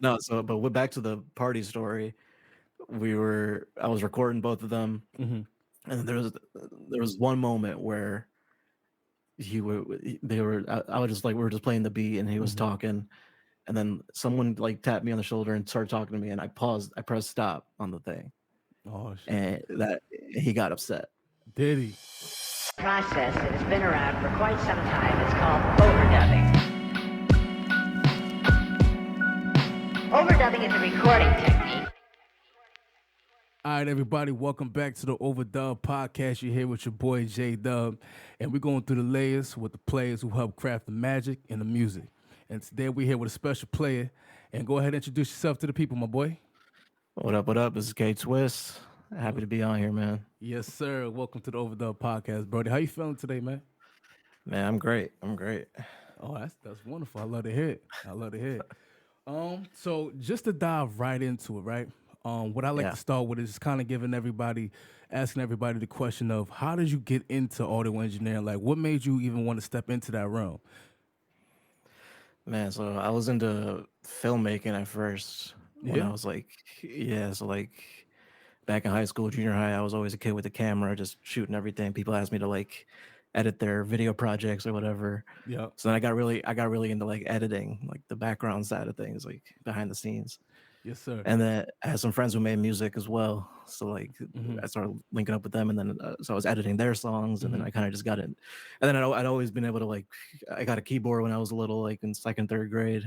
No, so but back to the party story. I was recording both of them, Hmm. and there was one moment where they were I was just like we were just playing the beat and he was Hmm. talking, and then someone like tapped me on the shoulder and started talking to me, and I paused. I pressed stop on the thing, Oh shit. and that he got upset. Did he? Process that has been around for quite some time. It's called overdubbing. Overdubbing is a recording technique. All right, everybody, welcome back to the OVRDUB podcast. You're here with your boy J Dub, and we're going through the layers with the players who help craft the magic and the music. And today we're here with a special player. And go ahead and introduce yourself to the people, my boy. What up? What up? This is K Twist. Happy to be on here, man. Yes, sir. Welcome to the OVRDUB podcast, Brody. How you feeling today, man? Man, I'm great. I'm great. Oh, that's wonderful. I love to hear it. I love to hear it. So just to dive right into it, right? What I like Yeah, to start with is just kind of asking everybody the question of how did you get into audio engineering? Like, what made you even want to step into that realm? man. So I was into filmmaking at first when Yeah, I was like, yeah. So like back in high school, junior high, I was always a kid with a camera, just shooting everything. People asked me to like edit their video projects or whatever. yeah. So then I got really into like editing, like the background side of things, like behind the scenes. Yes, sir. And then I had some friends who made music as well. So like Mm-hmm. I started linking up with them, and then so I was editing their songs, and then Mm-hmm. I kind of just got it. And then I'd always been able to like I got a keyboard when I was a little like in second, third grade.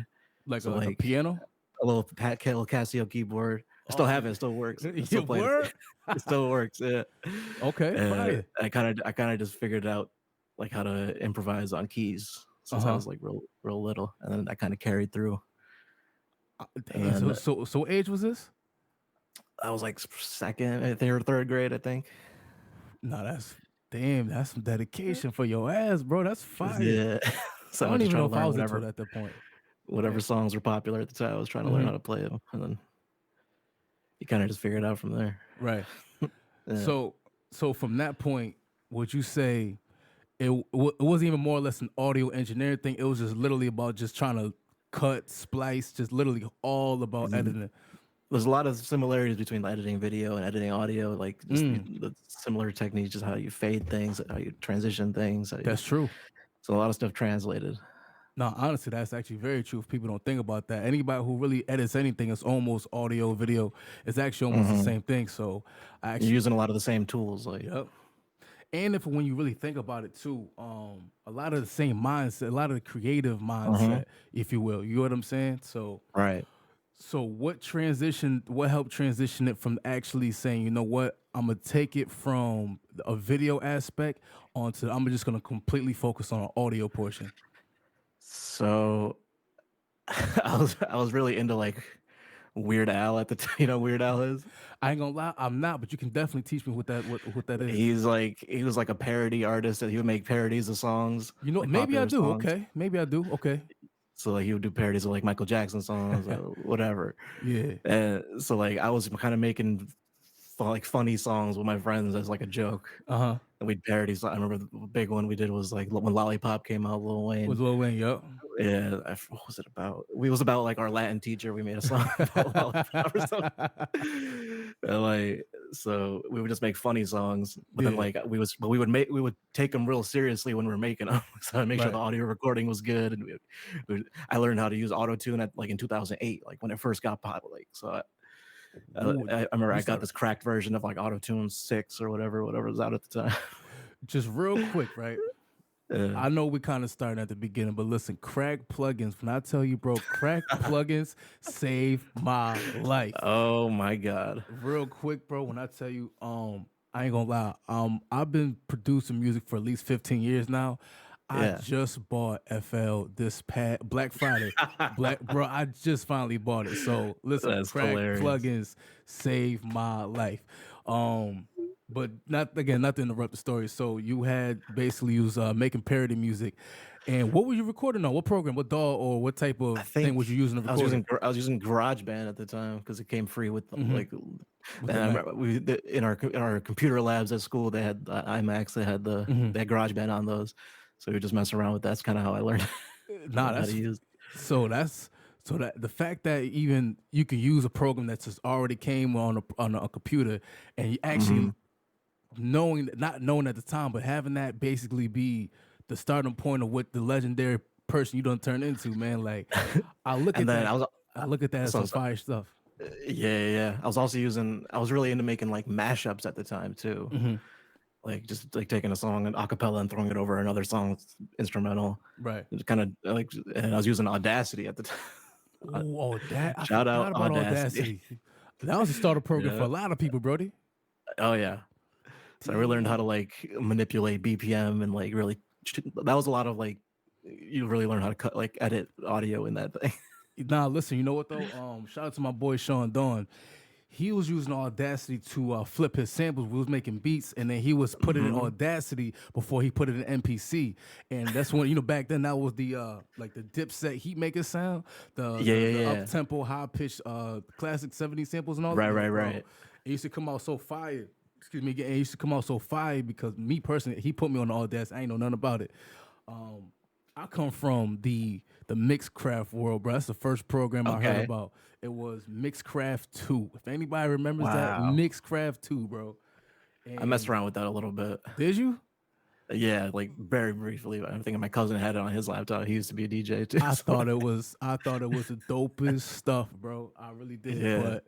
Like So a like piano. a little Casio keyboard. I still Oh, have it. It still works. I still your play it. word. It still works. Yeah. Okay, fire. I kind of just figured out like how to improvise on keys Uh since I huh. was like real little, and then that kind of carried through. And Dang. So then so so what age was this? I was like second, third grade, I think. No, damn. That's some dedication for your ass, bro. That's fire. Yeah. I So I was don't just even trying know to if I learn was into it at that point. whatever Damn. songs were popular at the time. I was trying to learn Hmm. how to play them, and then you kind of just figure it out from there. Right. Yeah. So from that point, would you say it wasn't even more or less an audio engineering thing? It was just literally about just trying to cut, splice, just literally all about Mhm. editing. There's a lot of similarities between editing video and editing audio, like just Mm, the similar techniques, just how you fade things, how you transition things. that's true. So a lot of stuff translated. No, honestly, that's actually very true. If people don't think about that, anybody who really edits anything is almost audio, video. It's actually almost the Hmm. same thing. So I You're actually, using a lot of the same tools, like. yep. And if when you really think about it too, a lot of the same mindset, a lot of the creative Hmm. mindset, if you will. You know what I'm saying? Right. So what helped transition it from actually saying, you know what, I'm gonna take it from a video aspect onto I'm just gonna completely focus on an audio portion. So I was really into like Weird Al at the time. You know who Weird Al is? I ain't gonna lie, I'm not, but you can definitely teach me what that is. He was like a parody artist, that he would make parodies of songs, You know, like maybe I popular do. songs. Okay, maybe I do. Okay, So like he would do parodies of like Michael Jackson songs or whatever. yeah, And so like I was kind of making like funny songs with my friends as like a joke. uh huh. And we'd parodies. I remember the big one we did was like when Lollipop came out, Lil Was Wayne. Lil Wayne? Yup. Yeah, what was it about? We was about like our Latin teacher. We made a song about Lollipop or something. And, like, so we would just make funny songs, but then Yeah, like we would take them real seriously when we were making them. So I make sure the right. audio recording was good, and I learned how to use auto tune at like in 2008, like when it first got popular. Like, so Ooh, I remember you I got start this cracked version of like auto tune 6 or whatever was out at the time. just real quick, right? Yeah. I know we kind of started at the beginning, but listen, crack plugins. When I tell you, bro, crack plugins save my life. Oh my god. Real quick, bro. When I tell you, I ain't gonna lie. I've been producing music for at least 15 years now. I Yeah. just bought FL this past Black Friday. Bro, I just finally bought it. So listen, That's crack hilarious. plugins save my life. But not to interrupt the story. So you had basically you was making parody music, and what were you recording on? What program? What DAW or what type I of thing was think you using to record it? I was using GarageBand at the time because it came free with Hmm. like. And With the I Mac. remember in our computer labs at school they had iMacs. Hmm. They had GarageBand on those, so we just mess around with that. That's kind of how I learned Nah, learned how to that's use. so that's So that the fact that even you can use a program that's just already came on a computer, and you Hmm. actually not knowing at the time, but having that basically be the starting point of what the legendary person you don't turn into, man. Like I look And at then that, I look at that as so, some fire stuff. yeah. I was also I was really into making like mashups at the time too. Hmm. Like just like taking a song and acapella and throwing it over another song's instrumental. Right. It kind of like, and I was using Audacity at the time. Oh, that I Shout out forgot about Audacity. Audacity. That was a starter program for Yeah. a lot of people, Brody. Oh yeah. So I really learned how to Damn. like manipulate BPM and like really. That was a lot of like, you really learn how to edit audio in that thing. Nah, listen, you know what though? Shout out to my boy Sean Dawn. He was using Audacity to flip his samples. We was making beats, and then he was putting it in Hmm. Audacity before he put it in MPC. And that's when back then that was the like the Dipset heat maker sound, the up Yeah. tempo, high pitched classic 70s samples and all that. Yo, bro, Right. it used to come out so fire. Excuse me, it used to come out so fire because me personally, he put me on the Audacity. I ain't know nothing about it. I come from the Mixcraft world, bro. That's the first program I heard Okay. about. It was Mixcraft 2. If anybody remembers that, Wow. Mixcraft 2, bro. I messed And around with that a little bit. did you? Yeah, like very briefly. I'm thinking my cousin had it on his laptop. He used to be a DJ too. I So thought it was the dopest stuff, bro. I really did. yeah. But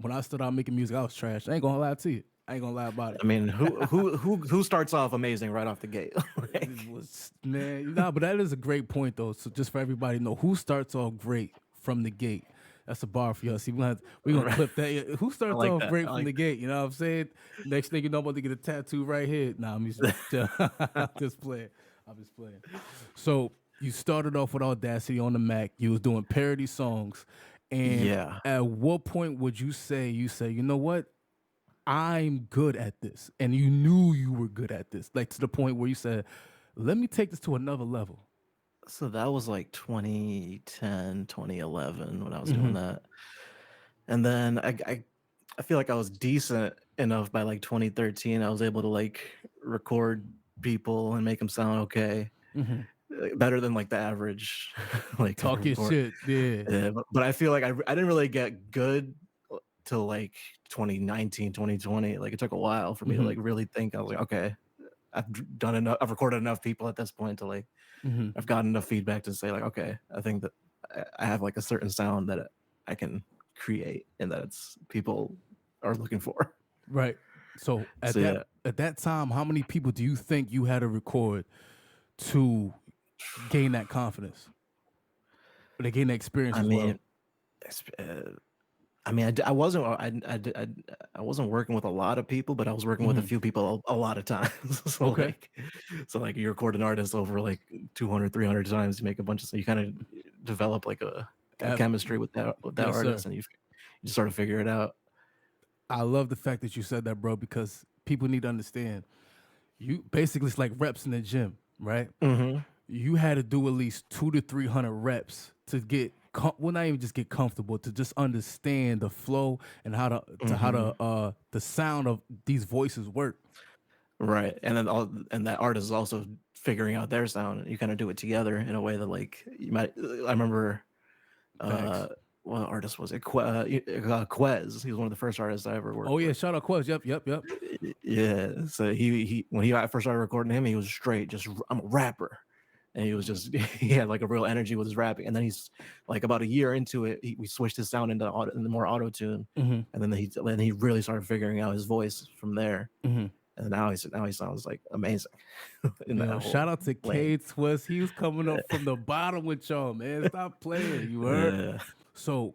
when I started out making music, I was trash. I ain't gonna lie to you. I ain't gonna lie about it. I mean, who starts off amazing right off the gate? Like, It was man, nah, but that is a great point though. So just for everybody to know, who starts off great from the gate? That's a bar for y'all. See, we gonna clip that. Yeah, who starts like off that. great I from like the gate? You know what I'm saying? Next thing you know, I'm about to get a tattoo right here. Nah, I'm just playing. I'm just playing. So you started off with Audacity on the Mac. You was doing parody songs, and Yeah. at what point would you say, you know what? I'm good at this. And you knew you were good at this. Like to the point where you said, let me take this to another level. So that was like 2010, 2011 when I was Mm-hmm. doing that. And then I feel like I was decent enough by like 2013. I was able to like record people and make them sound okay. Mm-hmm. Better than like the average like Talk your record. shit. Yeah. Yeah, but I feel like I didn't really get good till like 2019, 2020. Like it took a while for me to Mm-hmm. like really think. I was like, okay, done enough. I've recorded enough people at this point to like, Mm-hmm. I've gotten enough feedback to say like, okay, I think that I have like a certain sound that I can create and that it's people are looking for. Right. So So yeah, at that time, how many people do you think you had to record to gain that confidence? Or to gain that experience I as well? mean, I mean, I wasn't I wasn't working with a lot of people, but I was working with a Mm-hmm. few people a lot of times. So Okay. like you record an artist over like 200, 300 times, you make a bunch of, so you kind of develop like a chemistry with that Yes, sir. artist, and you just sort of figure it out. I love the fact that you said that, bro, because people need to understand. You basically, it's like reps in the gym, right? Hmm. You had to do at least 200 to 300 reps to get well, not even just get comfortable, to just understand the flow and how Hmm. the sound of these voices work. Right, and then and that artist is also figuring out their sound, and you kind of do it together in a way that like you might. I remember, Facts. uh, what artist was it? Quez. He was one of the first artists I ever Oh worked yeah, with. shout out Quest. Yep. Yeah, so he when he first started recording him, he was straight just, I'm a rapper, and he was just he had like a real energy with his rapping. And then he's like about a year into it, we switched his sound into more auto tune, Mm-hmm. and then he really started figuring out his voice from there. Mm-hmm. And now he sounds like amazing in that Yo, shout whole out to lane. K Twist. He was coming up from the bottom with y'all, man. Stop playing. You heard? Yeah. So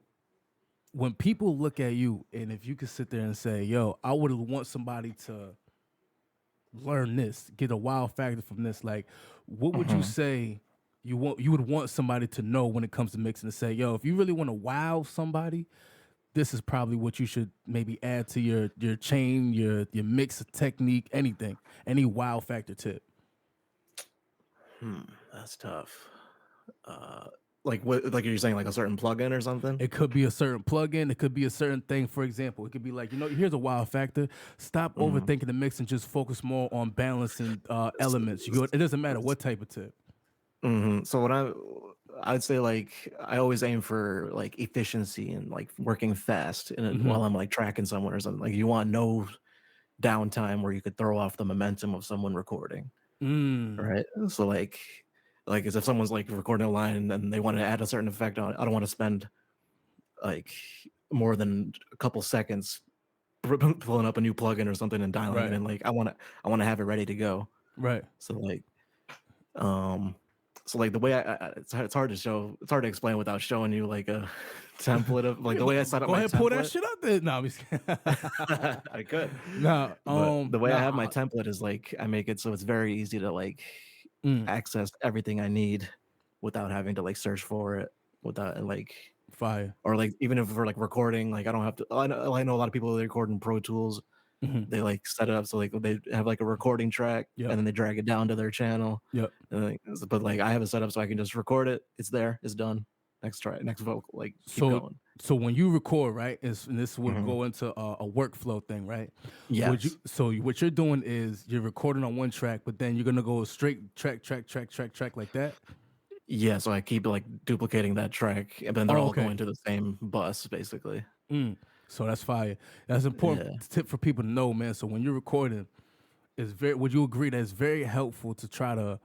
when people look at you, and if you could sit there and say, yo, I would want somebody to learn this, get a wow factor from this, like what would you Mhm. say you would want somebody to know when it comes to mixing, to say, yo, if you really want to wow somebody, this is probably what you should maybe add to your chain, your mix technique, anything, any wow factor tip. That's tough. Uh, like what? Like you're saying, like a certain plugin or something? It could be a certain plugin. It could be a certain thing. For example, it could be like, here's a wow factor. Stop Mhm. overthinking the mix and just focus more on balancing elements. It doesn't matter what type of tip. So I'd say like I always aim for like efficiency and like working fast, and Mhm. while I'm like tracking someone or something, like you want no downtime where you could throw off the momentum of someone recording, Mm. right? So like as if someone's like recording a line and then they want to add a certain effect on it, I don't want to spend like more than a couple seconds pulling up a new plugin or something and dialing it Right. in. Like I want to have it ready to go. Right. So like um so like the way it's hard to show, it's hard to explain without showing you like a template of like Yeah, the way I set up go my ahead, pull that template. shit up there. No, I'm just kidding. I could, Nah, but the way I have my nah. template is like I make it so it's very easy to like Mm, access everything I need without having to like search for it, without like, fire. or like even if we're like recording, like I don't have to. I know a lot of people that record in Pro Tools. Mhm. They like set it up so like they have like a recording track Yep. and then they drag it down to their channel. Yep. And like, but like I have it set up so I can just record it. It's there. It's done. Next try. Next vocal. Like keep So going. so when you record, right, and this would Mhm. go into a workflow thing, right? Would you Yes. what you're doing is you're recording on one track, but then you're gonna go straight track like that? Yeah. So I keep like duplicating that track, and then they're Oh, all okay. going to the same bus basically. Mm. So that's fire. That's an important Yeah. tip for people to know, man. So when you're recording, would you agree that it's very helpful to try to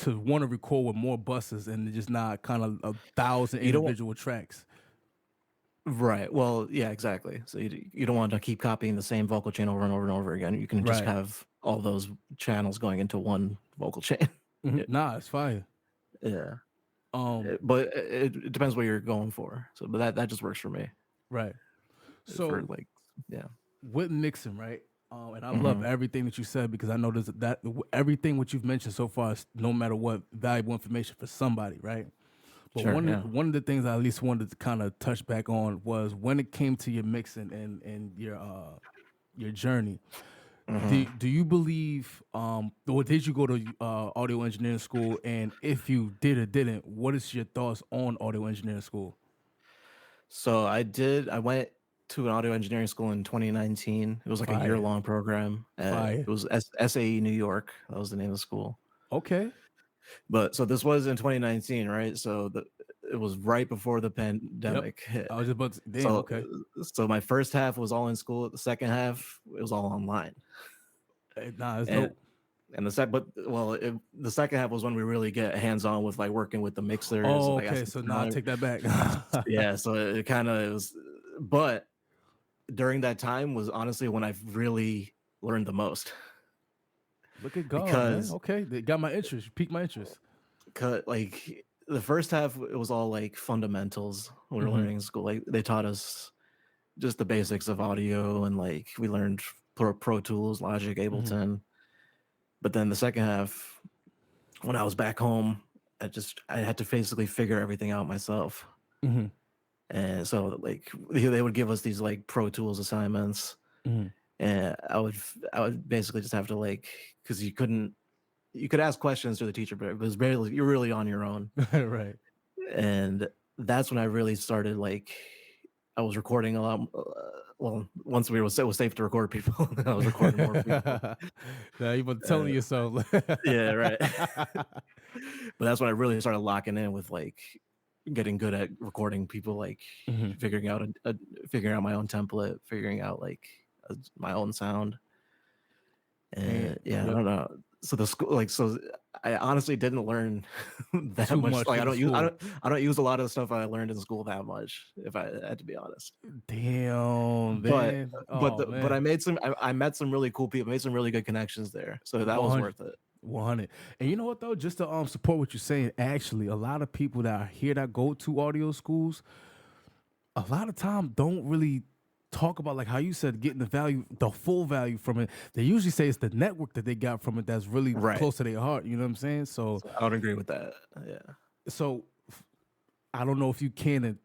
want to record with more buses and just not kind of 1,000 You don't. individual tracks? Right. Well, yeah, exactly. So you don't want to keep copying the same vocal chain over and over and over again. You can just Right. have all those channels going into one vocal chain. Mhm. Nah, it's fire. Yeah. Um, But it depends what you're going for. So, but that just works for me. right. For So like, yeah. with mixing, right? And I love Hmm. everything that you said because I know everything what you've mentioned so far is no matter what valuable information for somebody, right? But Sure. Yeah. one of the things I at least wanted to kind of touch back on was when it came to your mixing and your journey. Hmm. Do you believe or did you go to audio engineering school? And if you did or didn't, what is your thoughts on audio engineering school? So I did. I went to an audio engineering school in 2019. It was like a year Fire, long program. It fire. was SAE New York. That was the name of the school. Okay. But so this was in 2019, right? So it was right before the Yep. pandemic hit. I was just about to, damn. So Okay. so my first half was all in school. The second half it was all online. Nah, it's And dope. the second half was when we really get hands on with like working with the mixers. Oh, Like I okay. said, So now I take that back. yeah. So it kind of was, but during that time was honestly when I really learned the most Look at God, man. because Okay, they got my interest. You piqued my interest. like the first half it was all like fundamentals we were Mhm. learning in school. Like they taught us just the basics of audio and like we learned Pro Tools, Logic, Mhm. Ableton. But then the second half, when I was back home, I had to basically figure everything out myself. Mhm. And so like they would give us these like Pro Tools assignments, Mhm. and I would basically just have to like, because you could ask questions to the teacher, but it was barely, you're really on your own. Right. And that's when I really started like I was recording a lot. Well, once it was safe to record people, I was recording more people. Now you about telling Uh, yourself. yeah, right. But that's when I really started locking in with like getting good at recording people, like Mhm. figuring out my own template, figuring out like my own sound. And And yeah, I yep, don't know. So the school, like, so I honestly didn't learn that too much. much Like, in the school. I don't use a lot of the stuff I learned in school that much, if I had to be honest. Damn, But man. Oh I man. I met some really cool people, made some really good connections there, so that was 100. worth it. 100. And you know what though? Just to support what you're saying, actually, a lot of people that are here that go to audio schools, a lot of time don't really talk about like how you said getting the value, the full value from it. They usually say it's the network that they got from it that's really Right. close to their heart. You know what I'm saying? So, So I would agree with that. Yeah. so I don't know if you can and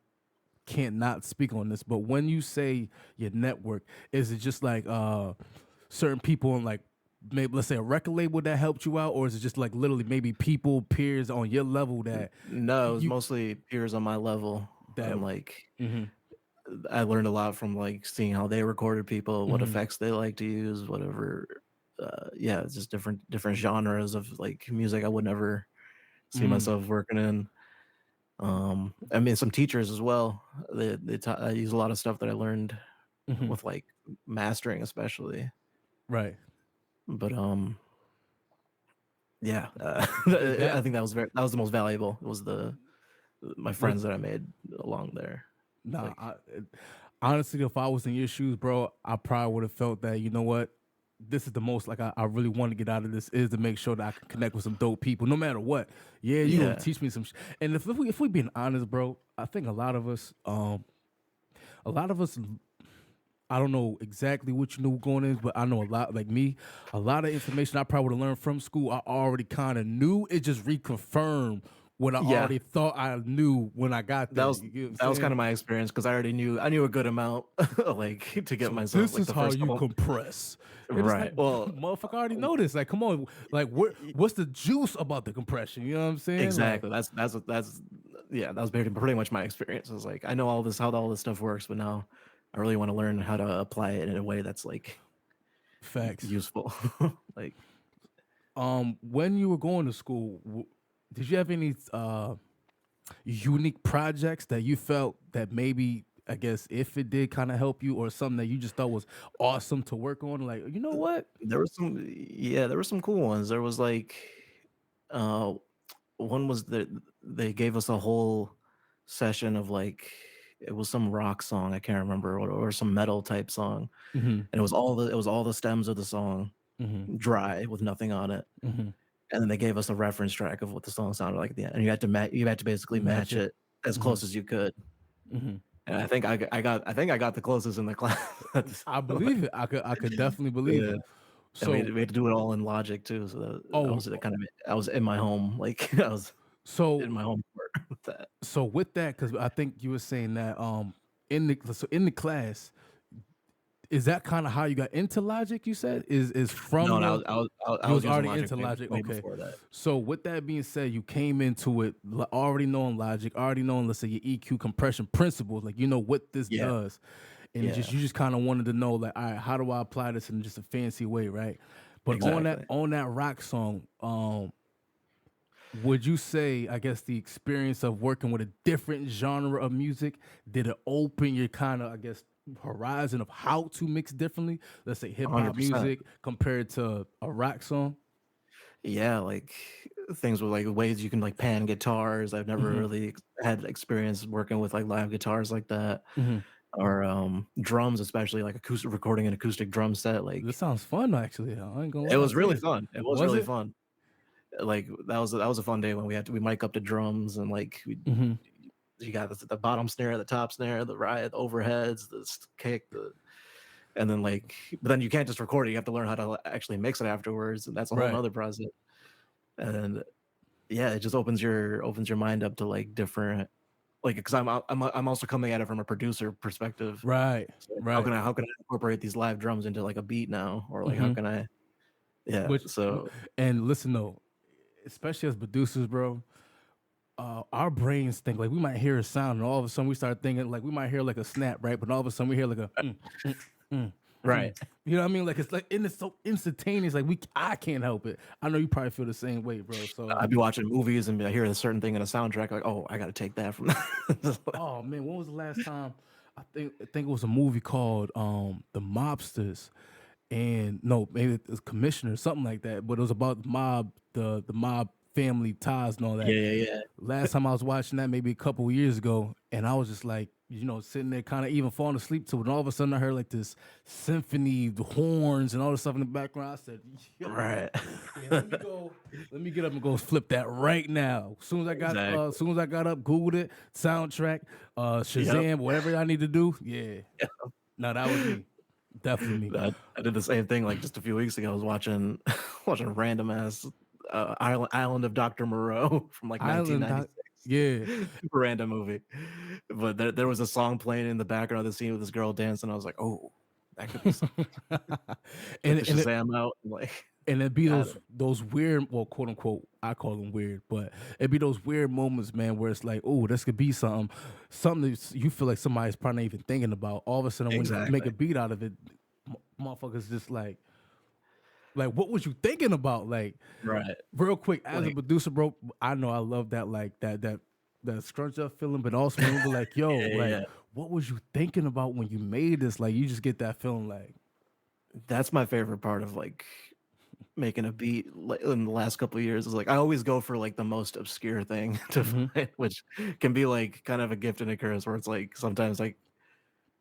can't not speak on this, but when you say your network, is it just like certain people on like maybe let's say a record label that helped you out, or is it just like literally maybe people, peers on your level that No, it was you mostly peers on my level, that and like mhm, I learned a lot from like seeing how they recorded people, what mhm, effects they like to use, whatever. Yeah, it's just different genres of like music I would never see mhm. myself working in. I mean, some teachers as well. I use a lot of stuff that I learned Mhm. with like mastering, especially. Right. But yeah, I That think that was the most valuable. It was my what friends that I made along there. nah, Like, honestly, if I was in your shoes, bro, I probably would have felt that, you know what? This is the most like I really want to get out of this is to make sure that I can connect with some dope people, no matter what. Yeah, you gonna yeah, teach me some and if we being honest, bro, I think a lot of us I don't know exactly what you knew going in, but I know a lot, like me, a lot of information I probably would have learned from school, I already kind of knew. It just reconfirmed what I yeah. already thought I knew when I got That there. was You get what I'm that was kind saying? of my experience because I knew a good amount, like to get So myself this like is the how first you couple. compress. And it's like, Right. Well, motherfucker, I already know this. Like, come on, like, what's the juice about the compression? You know what I'm saying? Like, exactly. That's yeah. That was pretty much my experience. I was like, I know how all this stuff works, but now I really want to learn how to apply it in a way that's like facts. useful. Like, When you were going to school, did you have any unique projects that you felt that maybe I guess if it did kind of help you or something that you just thought was awesome to work on? Like, you know what? there were some cool ones. There was like, uh, one was that they gave us a whole session of like it was some rock song I can't remember or some metal type song, Mm-hmm. and it was all the stems of the song Mm-hmm. dry with nothing on it, Mm-hmm. and then they gave us a reference track of what the song sounded like at the end, and you had to basically Match match it. it as Mm-hmm. close as you could. Mm-hmm. And I think I got the closest in the class. I Like, believe it. I could definitely believe yeah. it. And So, we had to do it all in Logic too. So that oh, was kind of I was in my home, like I was so in my home court with that. so with that, because I think you were saying that in the class, is that kind of how you got into Logic? You said is No, from no, the I you was was using already Logic into Logic. way Okay. before that. So with that being said, you came into it already knowing Logic, already knowing, let's say, your EQ compression principles, like you know what this Yeah, does, and it just yeah, you just kind of wanted to know, like, all right, how do I apply this in just a fancy way, right? But exactly. on that rock song, would you say, I guess, the experience of working with a different genre of music, did it open your kind of, I guess, horizon of how to mix differently? Let's say hip hop 100%. music compared to a rock song. Yeah, like things with like ways you can like pan guitars. I've never Mm-hmm. really had experience working with like live guitars like that, Mm-hmm. or drums, especially like acoustic recording an acoustic drum set. This Like sounds fun, actually. I ain't gonna it lie was to really you. fun. It was Was really it? fun. Like that was a fun day when we mic up the drums and like Mm-hmm. you got the bottom snare, the top snare, the ride, the overheads, kick, and then like, but then you can't just record it. You have to learn how to actually mix it afterwards, and that's a whole Right. nother process. And yeah, it just opens your mind up to like different, like, because I'm also coming at it from a producer perspective. Right. So like, Right. how can I incorporate these live drums into like a beat now, or like how Mm-hmm. can I, yeah. Which So and listen though, especially as producers, bro, our brains think like we might hear a sound, and all of a sudden we start thinking like we might hear like a snap, right? But all of a sudden we hear like a mm, mm. right, You know what I mean? Like it's like and it's so instantaneous. Like I can't help it. I know you probably feel the same way, bro. So, I'd be watching movies and I hear a certain thing in a soundtrack, like, oh, I got to take that from that. oh man, when was the last time? I think it was a movie called The Mobsters, and no, maybe it was Commissioner, something like that. But it was about the mob, the mob family ties and all that. Yeah, yeah, yeah. Last time I was watching that, maybe a couple of years ago, and I was just like, you know, sitting there, kind of even falling asleep to it. And all of a sudden, I heard like this symphony, the horns, and all this stuff in the background. I said, yo, Right. yeah, let me go. Let me get up and go flip that right now. As soon Exactly. soon as I got up, Googled it, soundtrack, Shazam, Yep. whatever I need to do. Yeah, no, that was me, definitely me. I did the same thing like just a few weeks ago. I was watching watching random ass Island of Dr. Moreau from like Island, 1996. yeah, Random movie. But there was a song playing in the background of the scene with this girl dancing. I was like, oh, that could be something. Get and the Shazam out. Like, and it'd be got it. those weird, well, quote unquote, I call them weird, but it'd be those weird moments, man, where it's like, oh, this could be something that you feel like somebody's probably not even thinking about. All of a sudden, when you make Exactly. a beat out of it, motherfuckers just like, what was you thinking about? Like, Right. real quick, as a Like, producer, bro, I know I love that, like that that scrunch up feeling, but also remember like, yo, like, Yeah. what was you thinking about when you made this? Like, you just get that feeling like, That's my favorite part of like making a beat in the last couple of years is like I always go for like the most obscure thing to find, which can be like kind of a gift and a curse where it's like sometimes like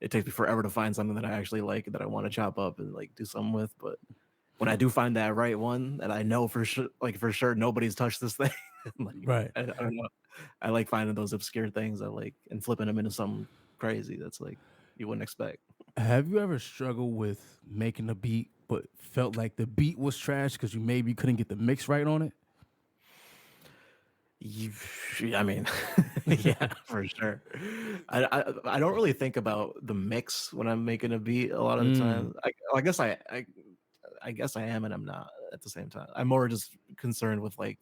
it takes me forever to find something that I actually like that I want to chop up and like do something with. But when I do find that right one and I know for sure nobody's touched this thing, like right. I don't know. I like finding those obscure things I like and flipping them into something crazy that's like you wouldn't expect. Have you ever struggled with making a beat, but felt like the beat was trash because you maybe couldn't get the mix right on it? You, I mean, yeah, for sure. I don't really think about the mix when I'm making a beat a lot of the time. I guess I guess I am and I'm not at the same time. I'm more just concerned with like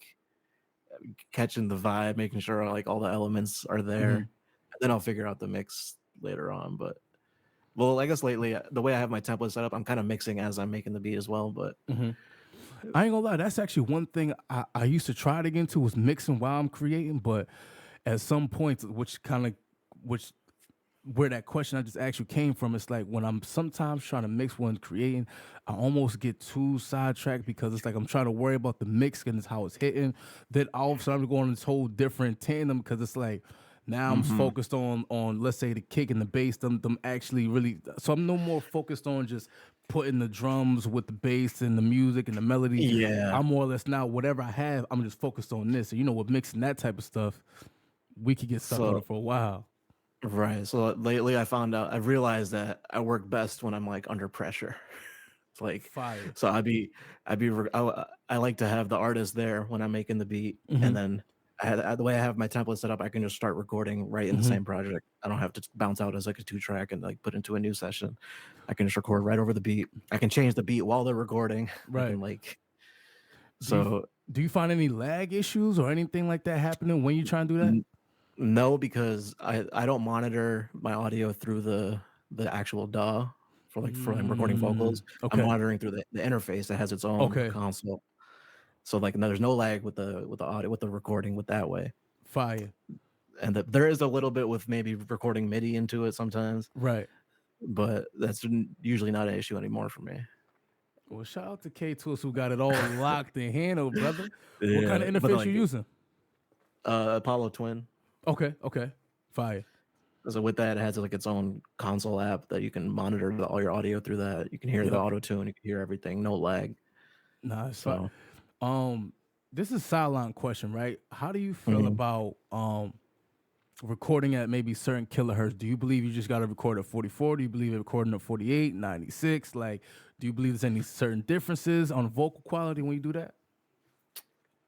catching the vibe, making sure like all the elements are there, and then I'll figure out the mix later on. But well, I guess lately the way I have my template set up, I'm kind of mixing as I'm making the beat as well. But I ain't gonna lie, that's actually one thing I used to try to get into was mixing while I'm creating, but at some point, which where that question I just asked you came from, it's like when I'm sometimes trying to mix when creating, I almost get too sidetracked because it's like I'm trying to worry about the mix and how it's hitting. Then all of a sudden I'm going this whole different tandem because it's like now I'm focused on let's say the kick and the bass, them actually really. So I'm no more focused on just putting the drums with the bass and the music and the melody. yeah, I'm more or less now whatever I have, I'm just focused on this. And you know, with mixing that type of stuff, we could get stuck on so it for a while. right. So lately I've realized that I work best when I'm like under pressure. It's like Fire. so I like to have the artist there when I'm making the beat, and then the way I have my template set up, I can just start recording right in the same project. I don't have to bounce out as like a 2-track and like put into a new session. I can just record right over the beat. I can change the beat while they're recording. I Right. can like Do you, so do you find any lag issues or anything like that happening when you try and do that? no, because I don't monitor my audio through the actual DAW for like recording vocals. I'm Okay. monitoring through the interface that has its own Okay. console. So like there's no lag with the audio with the recording with that way. Fire. And there is a little bit with maybe recording MIDI into it sometimes, Right. but that's usually not an issue anymore for me. Well, shout out to K Tools who got it all locked and handled, brother. What kind Yeah, of but interface like you using? Apollo Twin. Okay. Okay. Fire. So with that, it has like its own console app that you can monitor all your audio through that. You can hear the Yep. auto tune, you can hear everything, no lag. Nah, it's fine. So This is a sideline question, right? How do you feel mhm. about recording at maybe certain kilohertz? Do you believe you just got to record at 44? Do you believe it recording at 48, 96? Like, do you believe there's any certain differences on vocal quality when you do that?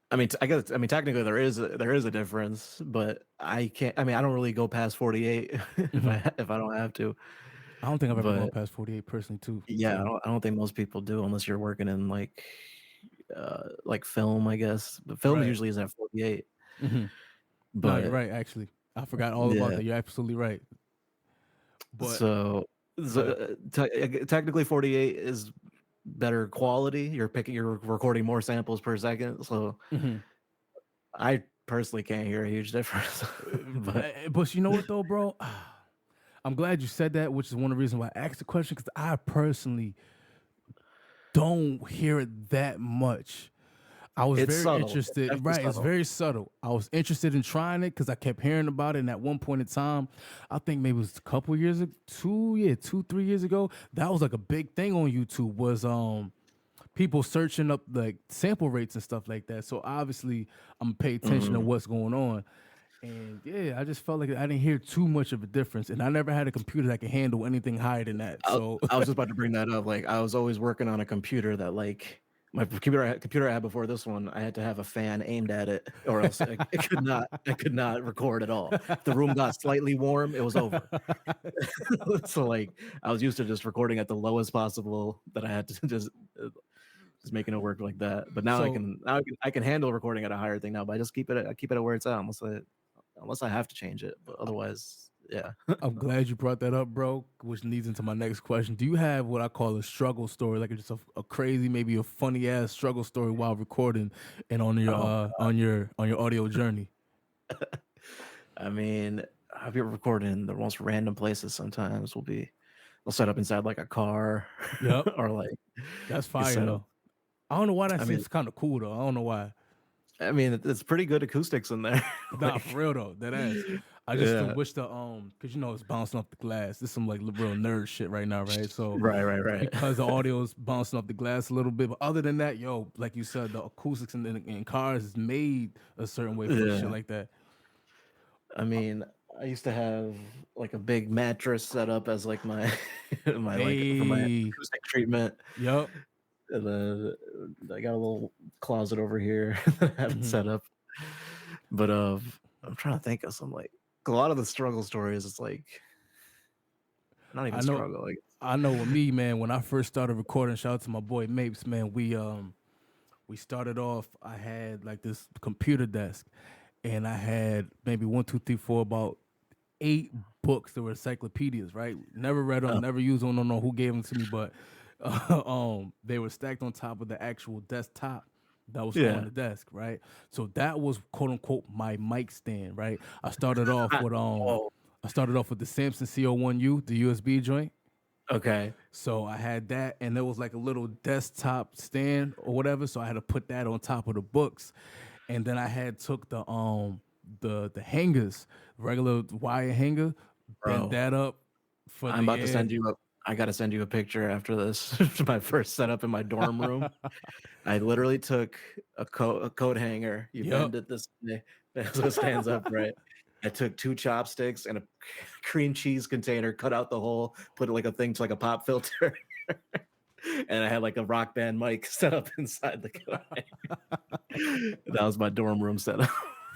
I mean, I mean, technically there is a difference, but I can't. I mean, I don't really go past 48 if I don't have to. I don't think I've ever gone But past 48 personally, too. yeah, So, I don't think most people do unless you're working in like film, I guess. But film right. usually is at 48. No, you're But right, actually. I forgot all about yeah, that. You're absolutely right. But, so, but technically 48 is better quality. You're recording more samples per second. So I personally can't hear a huge difference. but you know what, though, bro? I'm glad you said that, which is one of the reasons why I asked the question, because I personally don't hear it that much. I was It's very subtle. It's interested. definitely Right, it's subtle. very subtle. I was interested in trying it because I kept hearing about it. And at one point in time, I think maybe it was a couple years ago, 3 years ago, that was like a big thing on YouTube. Was people searching up like sample rates and stuff like that. So obviously, I'm pay attention to what's going on. And yeah, I just felt like I didn't hear too much of a difference. And I never had a computer that could handle anything higher than that. So I was just about to bring that up. Like I was always working on a computer that like my computer I had before this one, I had to have a fan aimed at it, or else I could not record at all. If the room got slightly warm, it was over. So like I was used to just recording at the lowest possible that I had to just making it work like that. But now so I can handle recording at a higher thing now, but I keep it at where it's at unless I have to change it. But otherwise, yeah. I'm glad you brought that up, bro, which leads into my next question. Do you have what I call a struggle story, like just a crazy, maybe a funny ass struggle story while recording and on your Oh, on your audio journey? I mean, I'll be recording in the most random places. Sometimes we'll set up inside like a car, Yep, or like that's you fire set up. though. I don't know why that I mean, shit's kind of cool though. I don't know why. it's pretty good acoustics in there. Nah, Like, for real though, that ass. I just yeah, wish the cause you know it's bouncing off the glass. This is some like real nerd shit right now, right? So right. because the audio is bouncing off the glass a little bit, but other than that, yo, like you said, the acoustics in cars is made a certain way for shit Yeah. like that. I mean, I used to have like a big mattress set up as like my my like for my Hey, acoustic treatment, yep. and then I got a little closet over here that I haven't Mhm. set up. But I'm trying to think of some like a lot of the struggle stories. It's like not even I know, struggle. Like I know. With me, man, when I first started recording, shout out to my boy Mapes, man. We started off. I had like this computer desk, and I had maybe one, two, three, four, about 8 books that were encyclopedias. Right? Never read them, oh never used them. Don't know who gave them to me, but they were stacked on top of the actual desktop that was on yeah, the desk. Right? So that was quote unquote my mic stand. Right? I started off with oh I started off with the Samsung CO1U, the USB joint. okay, So I had that, and there was like a little desktop stand or whatever. So I had to put that on top of the books, and then I had took the hangers, regular wire hanger, bent bro. that up for I'm the about to air. send you a. I gotta send you a picture after this. My first setup in my dorm room. I literally took a coat hanger. You Yep. bend it this way so it stands up right. I took 2 chopsticks and a cream cheese container, cut out the hole, put it like a thing to like a pop filter, and I had like a rock band mic set up inside the coat hanger. That was my dorm room setup.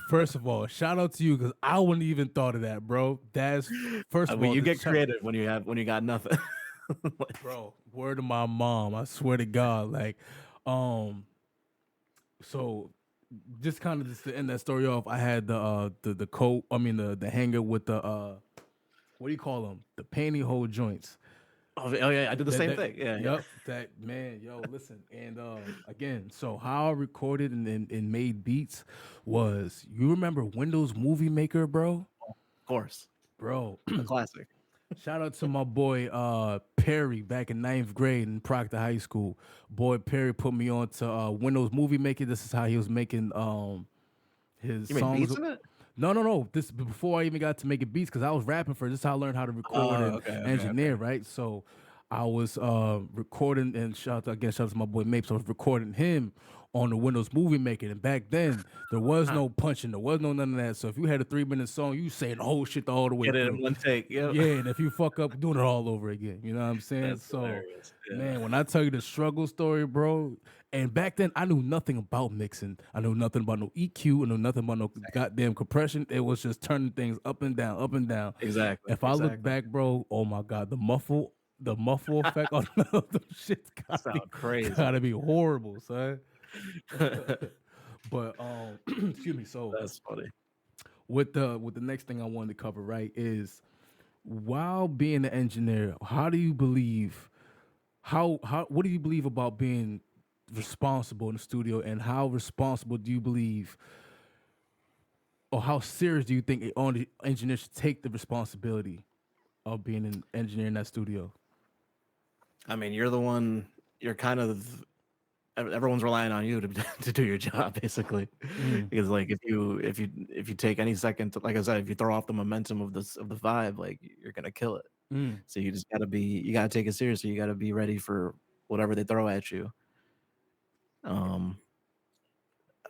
First of all, shout out to you because I wouldn't even thought of that, bro. That's first of But all, you the get creative when you got nothing. Like, bro. Word of my mom, I swear to God, like, um, so just kind of just to end that story off, I had the coat. I mean the hanger with the what do you call them? The pantyhose joints. oh yeah, I did the same That thing. Yeah, yeah. yep. That man, yo, listen. And again, so how I recorded and made beats was you remember Windows Movie Maker, bro? Of course, Bro, a classic. shout out to my boy Perry back in 9th grade in Proctor High School. Boy Perry put me on to Windows Movie Maker. This is how he was making his You made songs. beats in it? No. This before I even got to making beats because I was rapping first. This is how I learned how to record Oh, and okay. engineer, right? So I was recording and shout out to my boy Mapes. I was recording him on the Windows Movie Maker. And back then there was Huh. no punching, there was no none of that. So if you had a 3 minute song, you saying the whole shit all the way Get it in through. one take. Yep. Yeah, and if you fuck up, doing it all over again. You know what I'm saying? That's So, hilarious. Yeah. man, when I tell you the struggle story, bro, and back then I knew nothing about mixing. I knew nothing about no EQ. I knew nothing about no goddamn compression. It was just turning things up and down, up and down. Exactly. If I look back, bro, oh my god, the muffle effect on the shit's Sound crazy. gotta be horrible, son. But excuse me. So That's funny. with the next thing I wanted to cover, right, is while being an engineer, how do you believe how what do you believe about being responsible in the studio, and how responsible do you believe or how serious do you think an engineer should take the responsibility of being an engineer in that studio? I mean, you're the one. You're kind of everyone's relying on you to to do your job, basically. Mm, Because like if you take any second, to, like I said, if you throw off the momentum of the vibe, like you're gonna kill it. mm. So you gotta take it seriously. You gotta be ready for whatever they throw at you. Um,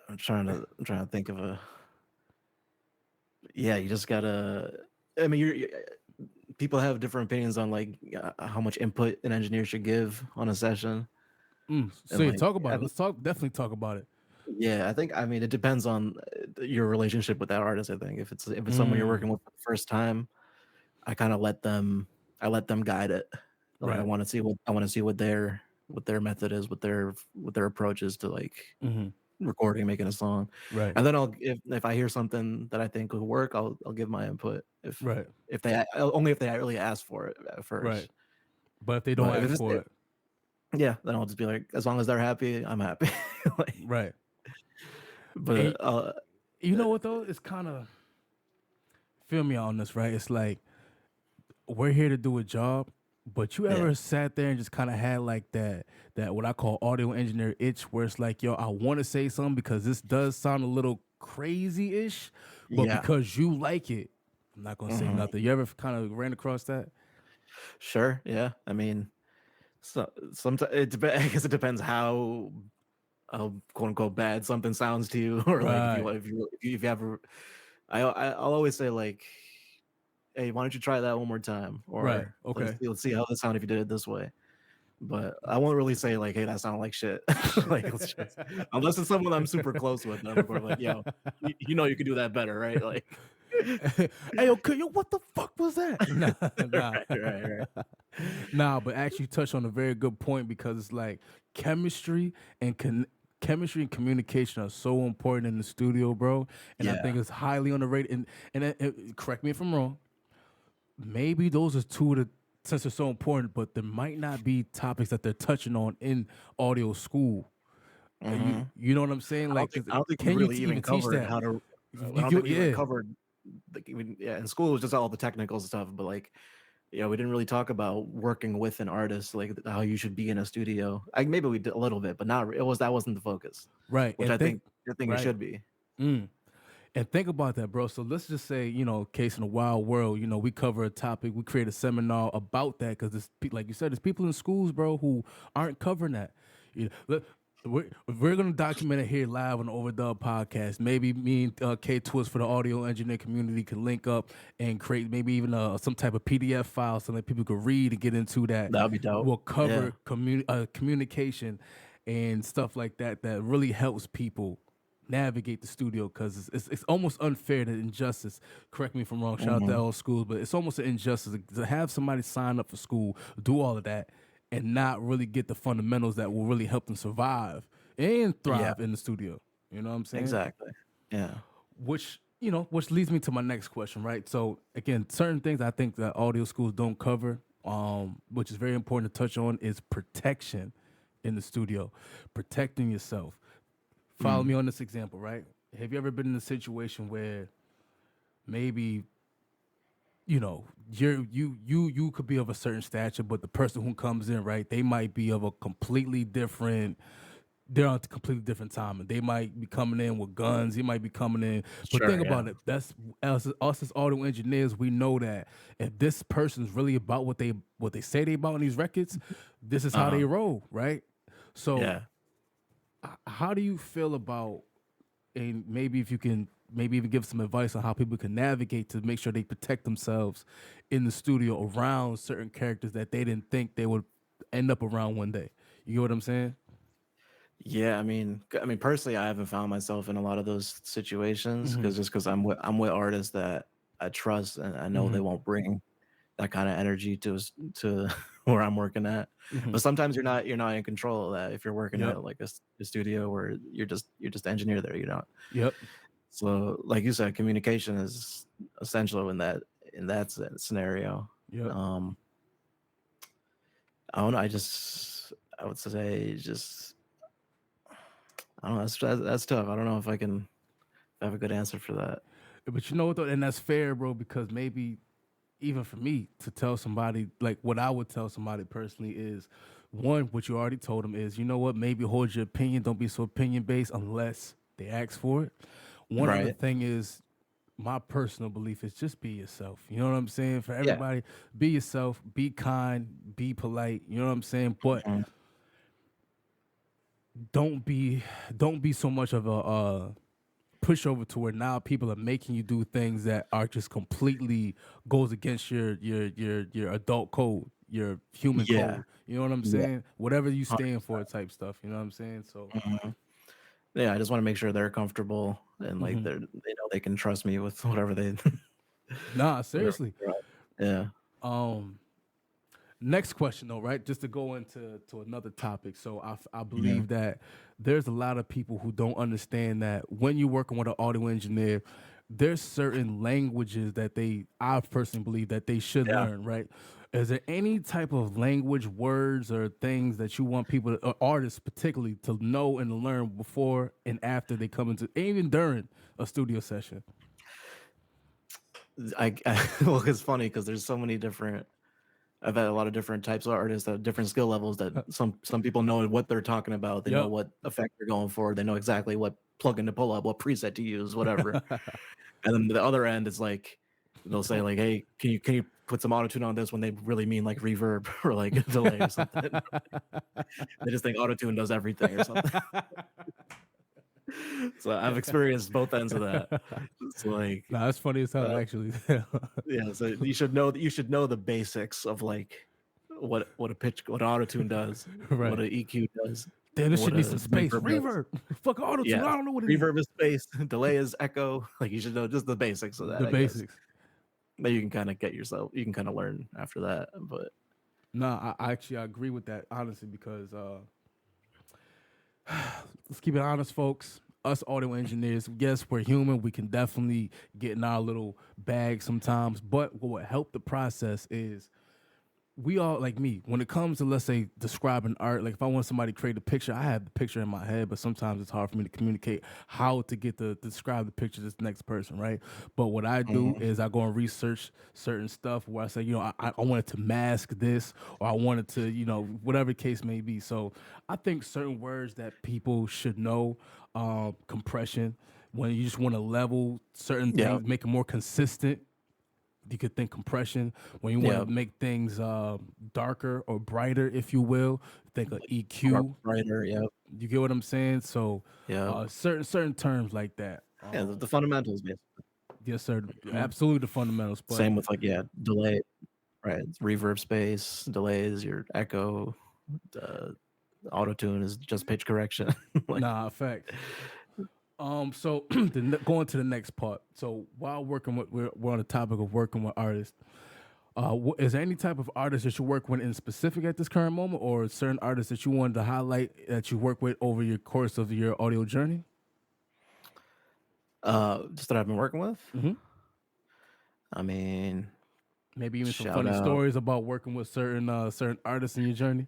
I'm trying to think of a yeah. You just gotta. I mean, people have different opinions on like how much input an engineer should give on a session, So and you like talk about it. Let's definitely talk about it. yeah, I mean it depends on your relationship with that artist. I think if it's someone you're Mm, working with for the first time, I kind of I let them guide it. Like right. I want to see what their method is, what their approach is to like Hmm. recording, making a song, Right. and then if I hear something that I think would work, I'll give my input Right. if they only if they really ask for it at Right. first. But if they don't But ask for it, yeah, then I'll just be like, as long as they're happy, I'm happy. Like, right. And but you know what though? It's kind of feel me on this, right? It's like we're here to do a job, but you ever sat there and just kind of had like that what I call audio engineer itch, where it's like, yo, I want to say something because this does sound a little crazy-ish, but Yeah. because you like it, I'm not gonna say nothing. You ever kind of ran across that? Sure. Yeah. I mean, so sometimes I guess it depends how quote unquote bad something sounds to you, or like Right, if you ever, I'll always say like, hey, why don't you try that one more time, right, or okay. let's see how this sound if you did it this way. But I won't really say like, hey, that sounded like shit. Like, let's just, unless it's someone I'm super close with, then we're like, yo, you know you could do that better, right? Like, Hey, okay, yo, what the fuck was that? Nah, nah. right. Nah, but actually touch on a very good point, because it's like chemistry and chemistry and communication are so important in the studio, bro. And I think Yeah. it's highly underrated. And correct me if I'm wrong. Maybe those are two of the, since they're so important, but there might not be topics that they're touching on in audio school. Hmm. You know what I'm saying? Like, I don't think we can you really even even teach covered that? how to. I You don't think get, we even yeah, covered. Like, even, yeah, in school it was just all the technical stuff, but like, we didn't really talk about working with an artist, like how you should be in a studio. Like maybe we did a little bit, but not. That wasn't the focus, right. which I think it Right. should be. Mm. And think about that, bro. So let's just say, case in a wild world, we cover a topic, we create a seminar about that, because it's like you said, there's people in schools, bro, who aren't covering that. We're gonna document it here live on the Overdub podcast. Maybe me and K Twist for the audio engineer community can link up and create maybe even some type of PDF file so that people could read and get into that. That would be dope. We'll Yeah. cover communication and stuff like that really helps people navigate the studio, because it's almost unfair, to injustice. Correct me if I'm wrong. Shout out to all schools, but it's almost an injustice to have somebody sign up for school, do all of that, and not really get the fundamentals that will really help them survive and Yeah. thrive in the studio. You know what I'm saying? Exactly. Yeah. Which leads me to my next question, right? So again, certain things I think that audio schools don't cover, which is very important to touch on, is protection in the studio, protecting yourself. Follow me on this example, right? Have you ever been in a situation where maybe you could be of a certain stature, but the person who comes in, right, they might be of a completely different. They're on a completely different time, and they might be coming in with guns. He might be coming in, but Sure. think Yeah. about it. That's us as audio engineers. We know that if this person's really about what they say they about in these records, this is how they roll, right? So Yeah. how do you feel about, and maybe if you can maybe even give some advice on how people can navigate to make sure they protect themselves in the studio around certain characters that they didn't think they would end up around one day? You know what I'm saying? Yeah, I mean, personally, I haven't found myself in a lot of those situations Mm-hmm. because I'm with artists that I trust and I know Mm-hmm. they won't bring that kind of energy to where I'm working at. Mm-hmm. But sometimes you're not in control of that if you're working Yep. at like a studio where you're just engineer there, you know. Yep. So like you said, communication is essential in that scenario. Yep. Um, I don't know. I would say just I don't know. That's tough. I don't know if I have a good answer for that. But you know what though, and that's fair, bro, because maybe even for me to tell somebody, like what I would tell somebody personally is, one, what you already told them is, you know what, maybe hold your opinion, don't be so opinion based unless they ask for it. One other Right. thing is, my personal belief is just be yourself. You know what I'm saying? For Yeah. everybody, be yourself, be kind, be polite. You know what I'm saying? But Mhm. don't be so much of a pushover to where now people are making you do things that are just completely goes against your adult code, your human Yeah. code. You know what I'm Yeah. saying? Whatever you stand 100%. for type stuff. You know what I'm saying? So Mhm. Yeah, I just want to make sure they're comfortable and like they know they can trust me with whatever they nah, whatever. seriously. Yeah. Um Next question, though, right? Just to go into another topic. So I Mhm. believe that there's a lot of people who don't understand that when you're working with an audio engineer, there's certain languages that I personally believe that they should Yeah. learn, right? Is there any type of language, words, or things that you want people, or artists particularly, to know and learn before and after they come into, even during a studio session? Well, it's funny because there's so many different. I've had a lot of different types of artists at different skill levels that some people know what they're talking about. They know Yep. what effect they're going for. They know exactly what plugin to pull up, what preset to use, whatever. And then the other end is like they'll say like, "Hey, can you put some auto tune on this?" When they really mean like reverb or like a delay or something. They just think auto tune does everything or something. So I've experienced both ends of that. It's like, Nah, that's funny as hell, actually. yeah. So you should know the basics of like what an auto tune does, Right. what an EQ does. Damn, this what should need a some space. reverb does. Reverb. Fuck auto tune. Yeah, I don't know what it is. reverb is space, delay is echo. Like you should know just the basics of that. The I guess. basics. But you can kind of you can kind of learn after that. But No, I agree with that, honestly, because let's keep it honest, folks. Us audio engineers, yes, we're human. We can definitely get in our little bag sometimes. But what would help the process is we all, like me, when it comes to, let's say, describing art, like if I want somebody to create a picture, I have the picture in my head, but sometimes it's hard for me to communicate how to get to describe the picture to this next person, right? But what I do is I go and research certain stuff where I say, you know, I wanted to mask this, or I wanted to, you know, whatever case may be. So I think certain words that people should know, compression, when you just want to level certain things, make it more consistent. You could think compression. When you want to make things darker or brighter, if you will, think of EQ. Brighter, yeah. You get what I'm saying? So certain terms like that. Yeah, the fundamentals, basically. Yes, sir. Absolutely the fundamentals. But same with like delay, right? Reverb space, delays, your echo, auto tune is just pitch correction. Like, nah, fact. So going to the next part. So while working with, we're on the topic of working with artists. Is there any type of artist that you work with in specific at this current moment, or certain artists that you wanted to highlight that you work with over your course of your audio journey? Just that I've been working with. Mm-hmm. I mean, maybe even some funny stories about working with certain artists in your journey.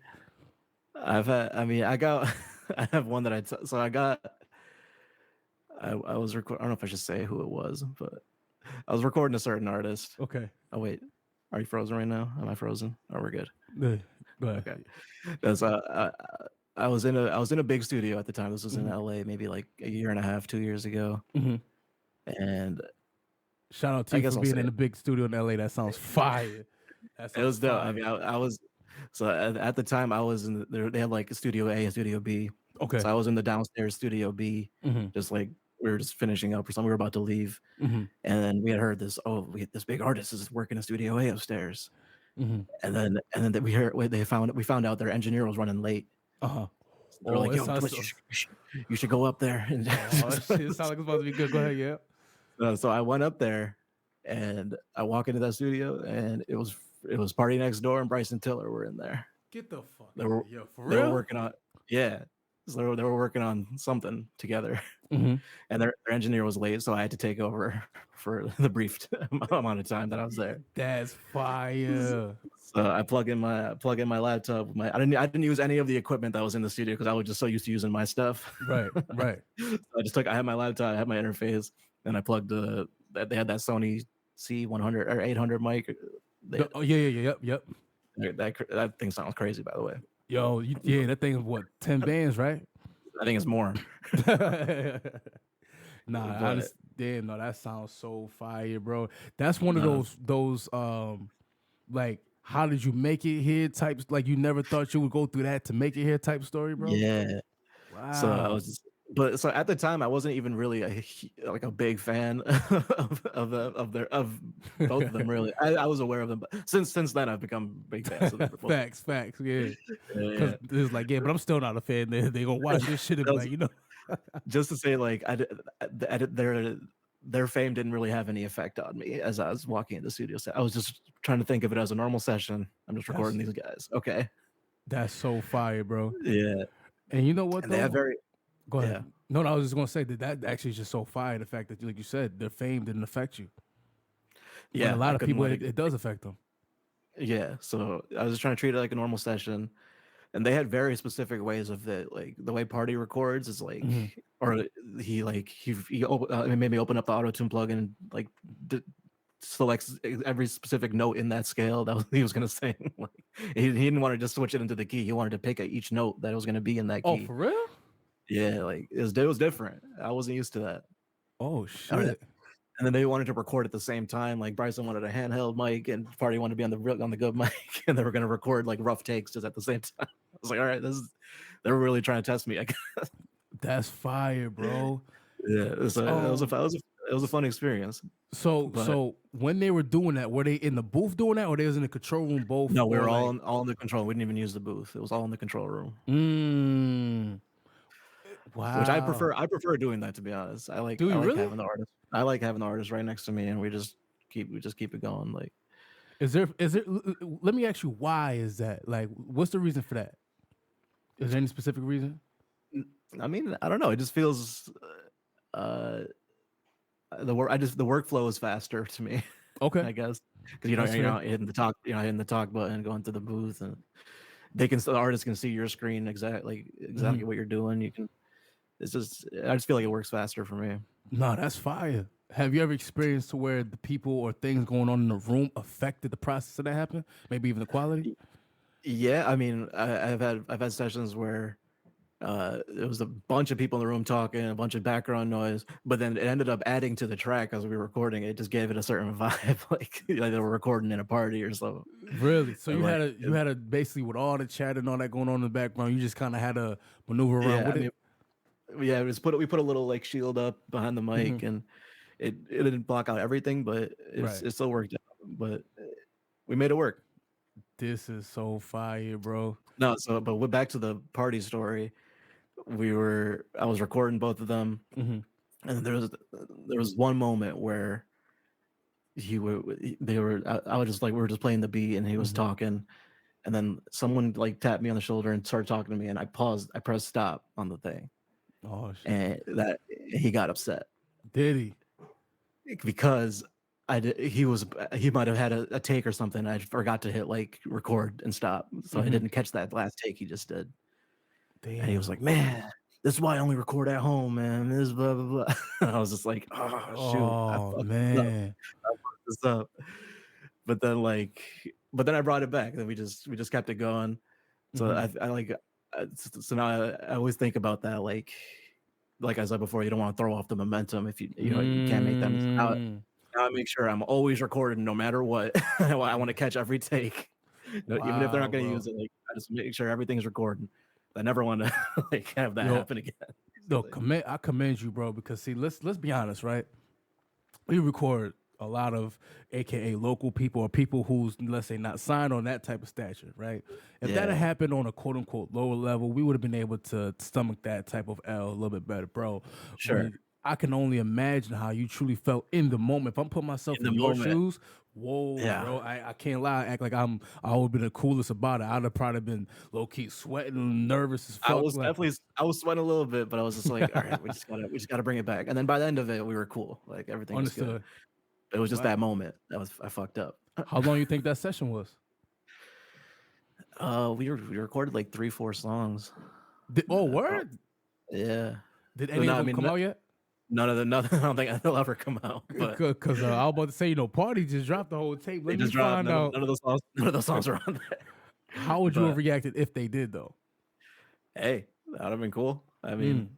I have one that I was recording. I don't know if I should say who it was, but I was recording a certain artist. Okay. Oh wait, are you frozen right now? Am I frozen? Oh, we're good. Go ahead. Okay. Because I was in a big studio at the time. This was in LA, maybe like a year and a half, 2 years ago. Mm-hmm. And shout out to you for being in a big studio in LA. That sounds fire. It was dope. I mean, I was at the time I was in there. They had like a studio A and studio B. Okay. So I was in the downstairs studio B, just like we were just finishing up or something. We were about to leave, and then we had heard this. Oh, this big artist is working in studio A upstairs, and then we found out their engineer was running late. So they're like, "Yo, you should go up there." And shit, it sounds like it's supposed to be good. Go ahead, yeah. So I went up there, and I walk into that studio, and it was PARTYNEXTDOOR and Bryson Tiller were in there. Get the fuck. They were working on So they were working on something together, and their engineer was late, so I had to take over for the brief amount of time that I was there. That's fire. So I plug in my laptop. I didn't use any of the equipment that was in the studio because I was just so used to using my stuff. Right. So I had my laptop, I had my interface, and I plugged they had that Sony C100 or 800 mic. Yep. That thing sounds crazy, by the way. Yo, that thing is what, 10 bands, right? I think it's more. Nah, damn, no, that sounds so fire, bro. That's one of those like, how did you make it here types, like you never thought you would go through that to make it here type story, bro. Yeah. Wow. So I was so at the time I wasn't even really a big fan of both of them, really. I was aware of them, but since then I've become big fans of them. Facts, yeah. Because it's like, but I'm still not a fan. They gonna watch this shit and be like, you know. Just to say, like, their fame didn't really have any effect on me as I was walking in the studio set. I was just trying to think of it as a normal session. I'm just recording these guys. Okay. That's so fire, bro. Yeah. And you know what? They have Go ahead. Yeah. No, I was just gonna say that actually is just so fire. The fact that, like you said, their fame didn't affect you. Yeah. And a lot of people, it does affect them. Yeah. So I was just trying to treat it like a normal session. And they had very specific ways of it, like the way Party records is like, or he made me open up the auto tune plugin and like select every specific note in that scale that he was gonna sing. Like, he didn't want to just switch it into the key. He wanted to pick each note that was gonna be in that Oh, key. for real? Yeah, like it was different. I wasn't used to that. Oh I mean, shit. and then they wanted to record at the same time. Like Bryson wanted a handheld mic, and Party wanted to be on the good mic, and they were gonna record like rough takes just at the same time. I was like, all right, they're really trying to test me. I guess. That's fire, bro. Yeah, it was a fun experience. So But so when they were doing that, were they in the booth doing that, or they was in the control room both? no, we or were like, all in the control. We didn't even use the booth. It was all in the control room. Which I Wow. prefer. I prefer doing that, to be honest. Do you really? having the artist. I like having the artist right next to me, and we just keep it going. Like, Is there? Let me ask you, why is that? Like, what's the reason for that? Is there any specific reason? I mean, I don't know. It just feels the workflow is faster to me. Okay. I guess because you're That's not fair. hitting the talk button, going to the booth, and the artist can see your screen exactly what you're doing. You can. It's just I just feel like it works faster for me. No, that's fire. Have you ever experienced to where the people or things going on in the room affected the process of that happen? Maybe even the quality? Yeah, I mean, I've had sessions where there was a bunch of people in the room talking, a bunch of background noise, but then it ended up adding to the track as we were recording. It just gave it a certain vibe, like they were recording in a party or something. Really? So you Like, had a basically with all the chat and all that going on in the background, you just kind of had to maneuver around yeah, with I it. mean, yeah, we put a little like shield up behind the mic, and it didn't block out everything, but Right. it still worked out. But we made it work. This is so fire, bro. No, but back to the party story. I was recording both of them, and there was one moment where I was just like, we were just playing the beat, and he was talking, and then someone like tapped me on the shoulder and started talking to me, and I pressed stop on the thing, Oh shit. and that he got upset Did he? because he might have had a take or something. I forgot to hit like record and stop, so I didn't catch that last take he just did. Damn. And he was like, "Man, this is why I only record at home, man. This blah blah blah." And I was just like, "Oh shoot, Oh man. I fucked this up." But then I brought it back, and we just kept it going. So I like so now I always think about that, like I said before, you don't want to throw off the momentum if you can't make them. Now I make sure I'm always recording no matter what. I want to catch every take, even if they're not going to use it. Like I just make sure everything's recording. I never want to like have that happen again. No, I commend you, bro, because see, let's be honest, right? We record a lot of AKA local people or people who's, let's say, not signed on that type of stature, right? If that had happened on a quote unquote lower level, we would have been able to stomach that type of L a little bit better, bro. Sure. I can only imagine how you truly felt in the moment. If I'm putting myself in your shoes, whoa, bro, I can't lie. Act like I would have been the coolest about it. I'd have probably been low key sweating, nervous as fuck. I was sweating a little bit, but I was just like, all right, we just gotta bring it back. And then by the end of it, we were cool. Like everything was good. It was just that moment I fucked up. How long you think that session was? We recorded like 3-4 songs. Word? Yeah. Did any of them come out yet? None of them. I don't think they'll ever come out. Because I was about to say, Party just dropped the whole tape. Let me find out. None of those songs are on there. How would you have reacted if they did, though? Hey, that would have been cool. I mean,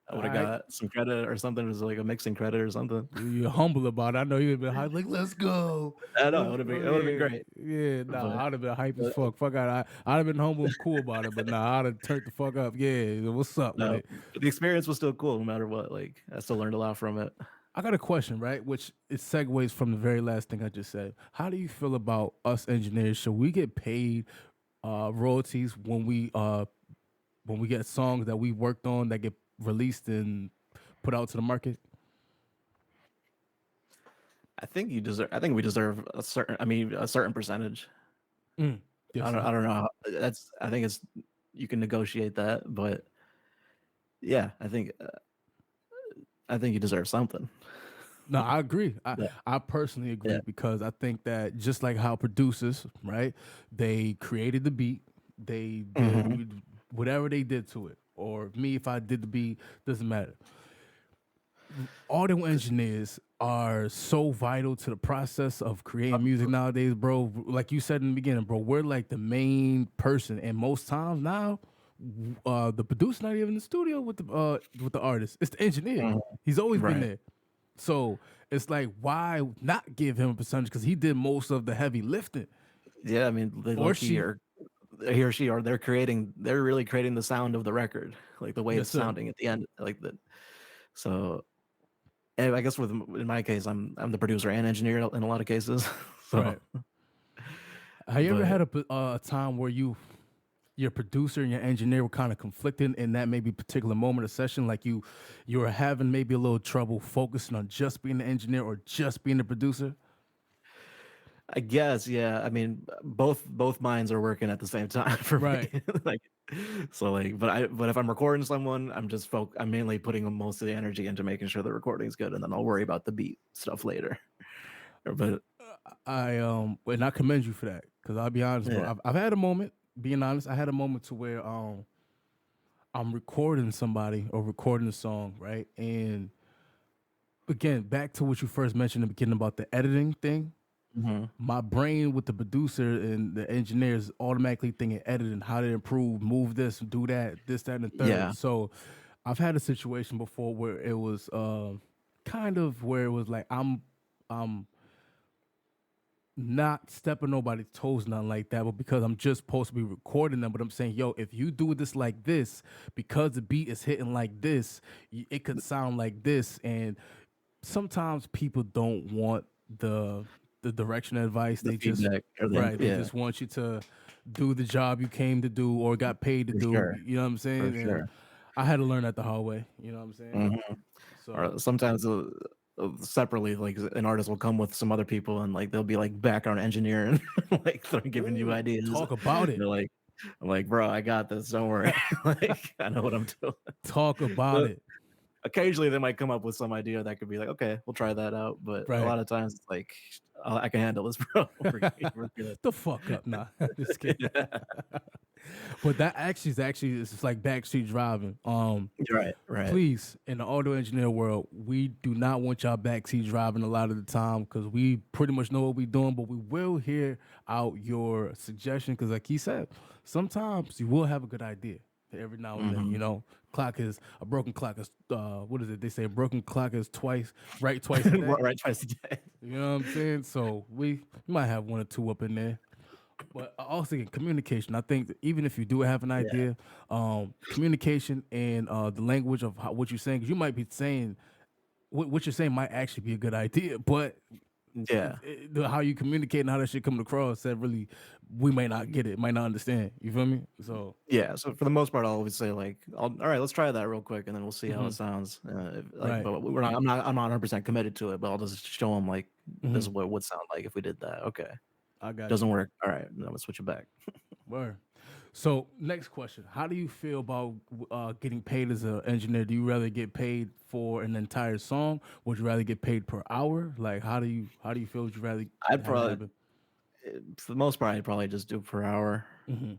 I would have got some credit or something. It was like a mixing credit or something. You're humble about it. I know you'd have been hyped, like, let's go. I know, it would have been great. Yeah, I'd have been hype as fuck. I'd have been humble and cool about it, but I'd have turned the fuck up. Yeah, what's up? No, the experience was still cool no matter what. Like, I still learned a lot from it. I got a question, right? Which it segues from the very last thing I just said. How do you feel about us engineers? Should we get paid royalties when we get songs that we worked on that get released and put out to the market? I think we deserve a certain percentage. Yes, I don't know. I think you can negotiate that, but yeah, I think you deserve something. No, I agree. I personally agree because I think that just like how producers, right? They created the beat, they did whatever they did to it, or me if I did the beat, doesn't matter. Audio engineers are so vital to the process of creating music nowadays, bro. Like you said in the beginning, bro, we're like the main person, and most times now, the producer not even in the studio with the artist. It's the engineer. Mhm. He's always been Right. there. So it's like, why not give him a percentage? Because he did most of the heavy lifting, Yeah, I mean, they or low key she. are he or she, or they're really creating the sound of the record, like the way Yes, it's sir. sounding at the end, like the. So, and I guess in my case, I'm the producer and engineer in a lot of cases. So, Right. Have you ever but had a time where your producer and your engineer were kind of conflicting in that maybe particular moment of session, like you were having maybe a little trouble focusing on just being the engineer or just being the producer? I guess, yeah. I mean, both minds are working at the same time for me. Right. Like, so like, but if I'm recording someone, I'm mainly putting most of the energy into making sure the recording's good, and then I'll worry about the beat stuff later. But And I commend you for that, because I'll be honest, bro. yeah, I've had a moment, being honest, I had a moment to where I'm recording somebody or recording a song, right? And again, back to what you first mentioned in the beginning about the editing thing. mhm. My brain with the producer and the engineers automatically thinking editing, how to improve, move this, do that, this, that, and the third. Yeah, So I've had a situation before where it was kind of where it was like I'm not stepping nobody's toes, nothing like that, but because I'm just supposed to be recording them. But I'm saying, yo, if you do this like this, because the beat is hitting like this, it could sound like this. And sometimes people don't want the direction advice. the They just feedback or the right. They yeah, just want you to do the job you came to do or got paid to for do. sure, You know what I'm for saying? And sure. I had to learn that the hard way. You know what I'm saying? Mhm. So Or sometimes separately, like an artist will come with some other people, and like they'll be like background engineer and like they're giving you ooh, ideas. talk about it. They're like, I'm like, bro, I got this. Don't worry. Like, I know what I'm doing. Talk about But it. occasionally they might come up with some idea that could be like, okay, we'll try that out. But a Right. lot of times it's like, I can handle this, bro. We're good. The fuck up, nah. Just kidding. Yeah. But that actually it's just like backseat driving. Right, right. Please, in the audio engineer world, we do not want y'all backseat driving a lot of the time, because we pretty much know what we're doing, but we will hear out your suggestion, because like he said, sometimes you will have a good idea every now and then. Mhm. You know, clock is a broken clock is what is it? They say a broken clock is twice a day. Right, twice a day. You know what I'm saying? So we might have one or two up in there. But also in communication, I think that even if you do have an Yeah, idea, communication and the language of what you're saying, 'cause you might be saying what you're saying might actually be a good idea, but yeah. how you communicate and how that shit coming across, that really we might not get it, might not understand. You feel me? So Yeah, so for the most part, I'll always say like, all right, let's try that real quick, and then we'll see how it mhm, sounds. Like, right. but I'm not 100% committed to it, but I'll just show them like this Hmm. is what it would sound like if we did that. Okay, I got doesn't you. work. All right, then we'll switch it back. Word. So next question: how do you feel about getting paid as an engineer? Do you rather get paid for an entire song? Would you rather get paid per hour? Like, how do you feel? Would you rather I'd have it probably, happen? for the most part, I'd probably just do per hour Hmm.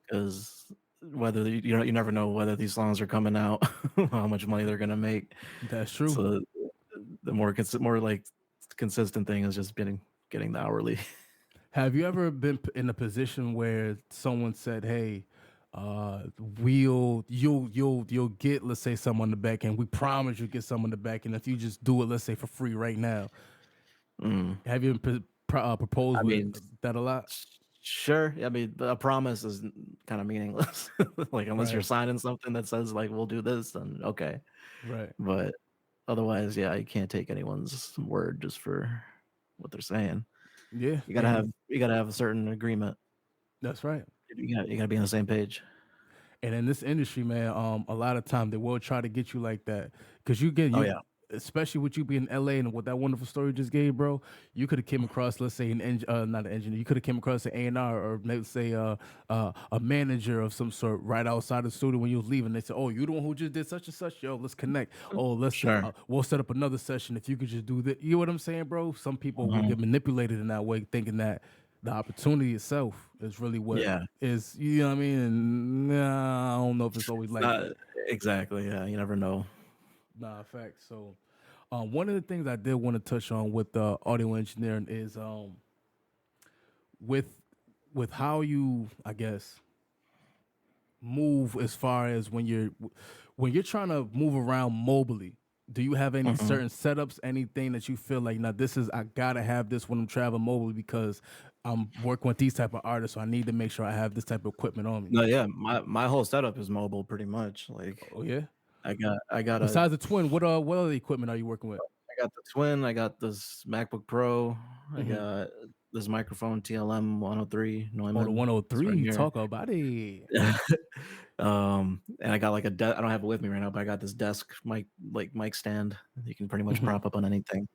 because whether you never know whether these songs are coming out, how much money they're gonna make. That's true. So the more like consistent thing is just getting the hourly. Have you ever been in a position where someone said, "Hey, you'll get, let's say, some on the back end. We promise you'll get some on the back end if you just do it, let's say, for free right now." Mm. Have you been proposed I with mean, that a lot? sure. I mean, a promise is kind of meaningless. Like unless you're Right, signing something that says like we'll do this, then okay. right. But otherwise, yeah, you can't take anyone's word just for what they're saying. Yeah, You gotta and have you gotta have a certain agreement. that's right. You gotta be on the same page. And in this industry, man, a lot of time they will try to get you like that, because you get Oh you, yeah, especially with you being in LA and with that wonderful story you just gave, bro. You could have came across, let's say, not an engineer. You could have came across an A&R, or let's say a manager of some sort right outside the studio when you was leaving. They said, "Oh, you the one who just did such and such? Yo, let's connect. Oh, sure. we'll set up another session if you could just do that." You know what I'm saying, bro? Some people will Mhm. get manipulated in that way, thinking that the opportunity itself is really what Yeah, is, you know what I mean? And nah, I don't know if it's always it's like not that. exactly. Yeah, you never know. Nah, facts. So, One of the things I did want to touch on with audio engineering is with how you, I guess, move as far as when you're trying to move around mobily. Do you have any Mhm. certain setups, anything that you feel like, now this is, I gotta have this when I'm traveling mobily because I'm working with these type of artists, so I need to make sure I have this type of equipment on me. No, yeah, my whole setup is mobile pretty much. Like Oh yeah. I got Besides the twin, what other equipment are you working with? the twin, I got this MacBook Pro, I Mm-hmm. got this microphone TLM 103 Oh, the Neumann. It's right 103. here. Talk about it. And I got like I don't have it with me right now, but I got this desk mic stand you can pretty much Mm-hmm. prop up on anything.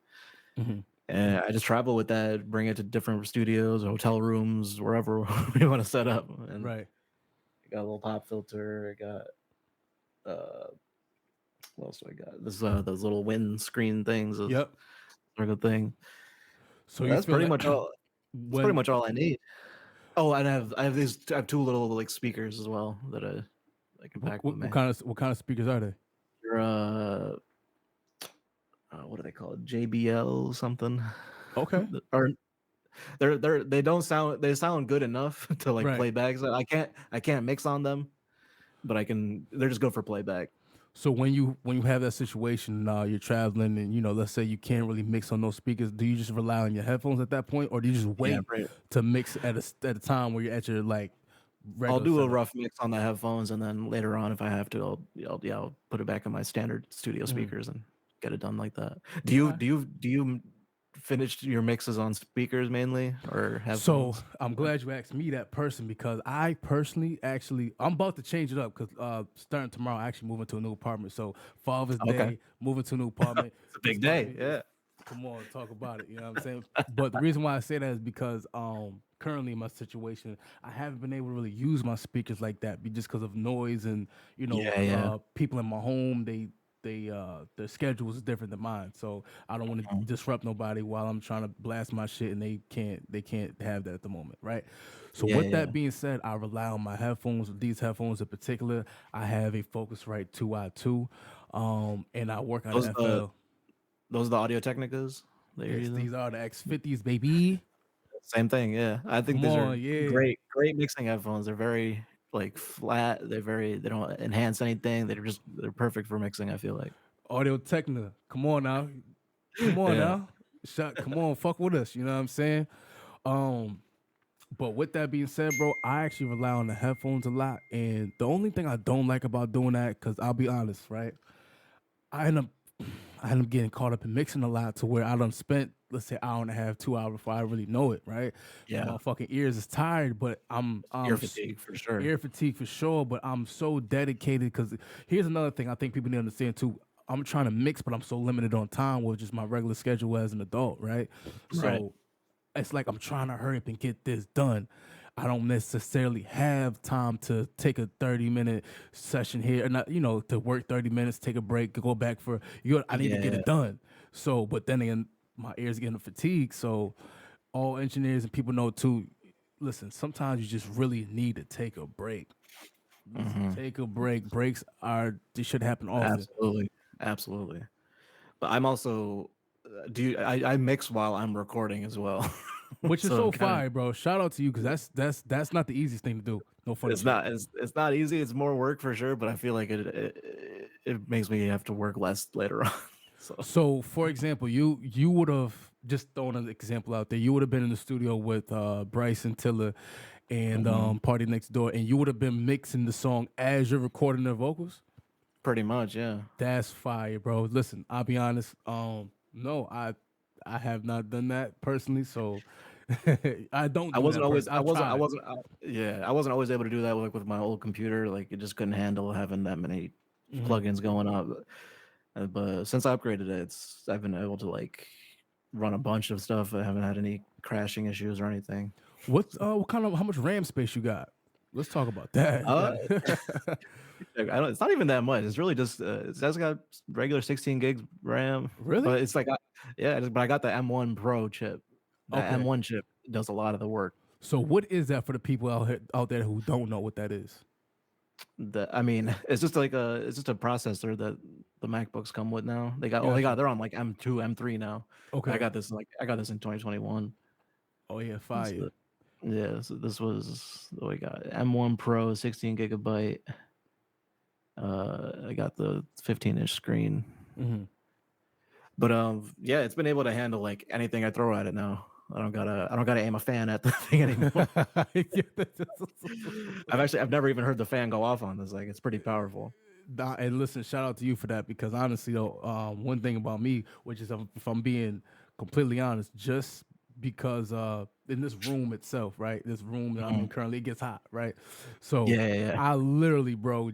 Mm-hmm. And I just travel with that, bring it to different studios, hotel rooms, wherever we want to set up. And Right. I got a little pop filter. I got uh what else do I got? This those little wind screen things, is Yep. sort of thing. So you That's feel pretty like much all. That's pretty when much all I need. Oh, and I have two little like speakers as well that I can pack with me. what kind of speakers are they? They're what are they called? JBL something. Okay. Or they sound good enough to like Right. play back. So I can't mix on them, but I can. They're just good for playback. So when you have that situation, you're traveling, and let's say you can't really mix on those speakers. Do you just rely on your headphones at that point, or do you just Yeah, wait right. to mix at a time where you're at your like I'll regular do a setup? rough mix on the headphones, and then later on, if I have to, I'll put it back in my standard studio Mhm. speakers and get it done like that. Okay. Do you finish your mixes on speakers mainly or So headphones? I'm glad you asked me that person because I personally actually I'm about to change it up because starting tomorrow I actually moving to a new apartment. So Father's Okay, Day, moving to a new apartment. it's a This big might day. be Yeah. come on, talk about it. You know what I'm saying? But the reason why I say that is because currently in my situation, I haven't been able to really use my speakers like that just because of noise and Yeah, yeah. people in my home, their schedule is different than mine. So I don't want to Mhm. disrupt nobody while I'm trying to blast my shit and they can't have that at the moment, right? So Yeah, with yeah. that being said, I rely on my headphones. These headphones in particular, I have a Focusrite 2i2, and I work out of Those the FL. those the Audio Technicas that you're Yes, using? these are the X50s, baby. Same thing. Yeah, I think Come these are on, yeah. great mixing headphones. They're very like flat. They don't enhance anything. They're perfect for mixing. I feel like. Audio Technica. Come on now. Come on Yeah. now. Come on, fuck with us. You know what I'm saying? Um, but with that being said, bro, I actually rely on the headphones a lot. And the only thing I don't like about doing that, because I'll be honest, right? I end up I end up getting caught up in mixing a lot to where I done spent, let's say, hour and a half, 2 hours before I really know it, right? Yeah. My fucking ears is tired, but Ear fatigue for sure. ear fatigue for sure. But I'm so dedicated because here's another thing I think people need to understand too. I'm trying to mix, but I'm so limited on time with just my regular schedule as an adult, right? Right. So it's like I'm trying to hurry up and get this done. I don't necessarily have time to take a 30-minute session here, and not, to work 30 minutes, take a break, go back for I need to get Yeah. it done. So, but then again, my ears getting fatigued. So, all engineers and people know too. Listen, sometimes you just really need to take a break. Listen, Mhm. take a break. Breaks they should happen often. Absolutely. Absolutely. But I'm also I mix while I'm recording as well. Which is So I'm so kind of fire, bro. Shout out to you because that's not the easiest thing to do. No funny shit. it's not easy. It's more work for sure, but I feel like it makes me have to work less later on. So So, for example, you would have just thrown an example out there. You would have been in the studio with Bryson Tiller and mhm. Party Next Door, and you would have been mixing the song as you're recording their vocals. Pretty much, yeah. That's fire, bro. Listen, I'll be honest. No, I have not done that personally, so I don't I do wasn't that always personally. I've tried. yeah, I wasn't always able to do that with my old computer. Like it just couldn't handle having that many Mhm. plugins going on. But since I upgraded it, I've been able to like run a bunch of stuff. I haven't had any crashing issues or anything. What kind of how much RAM space you got? Let's talk about that. Uh, it's not even that much. It's really just it's just got regular 16 gigs RAM, Really? but it's like but I got the M1 Pro chip. That Okay. M1 chip does a lot of the work. So what is that for the people out there who don't know what that is? I mean, it's just like it's just a processor that the MacBooks come with now. Gotcha. They're on like M2, M3 now. Okay. I got this in 2021. Oh yeah, fire. So, yeah, so this was what we got. M1 Pro, 16 gigabyte. I got the 15-inch screen. Mm-hmm. But yeah, it's been able to handle like anything I throw at it now. I don't gotta aim a fan at the thing anymore. I've never even heard the fan go off on this. Like, it's pretty powerful. And listen, shout out to you for that, because honestly though, one thing about me, which is, if I'm being completely honest, just because in this room itself, right, this room that I'm in currently, it gets hot, right? So Yeah. I literally, bro,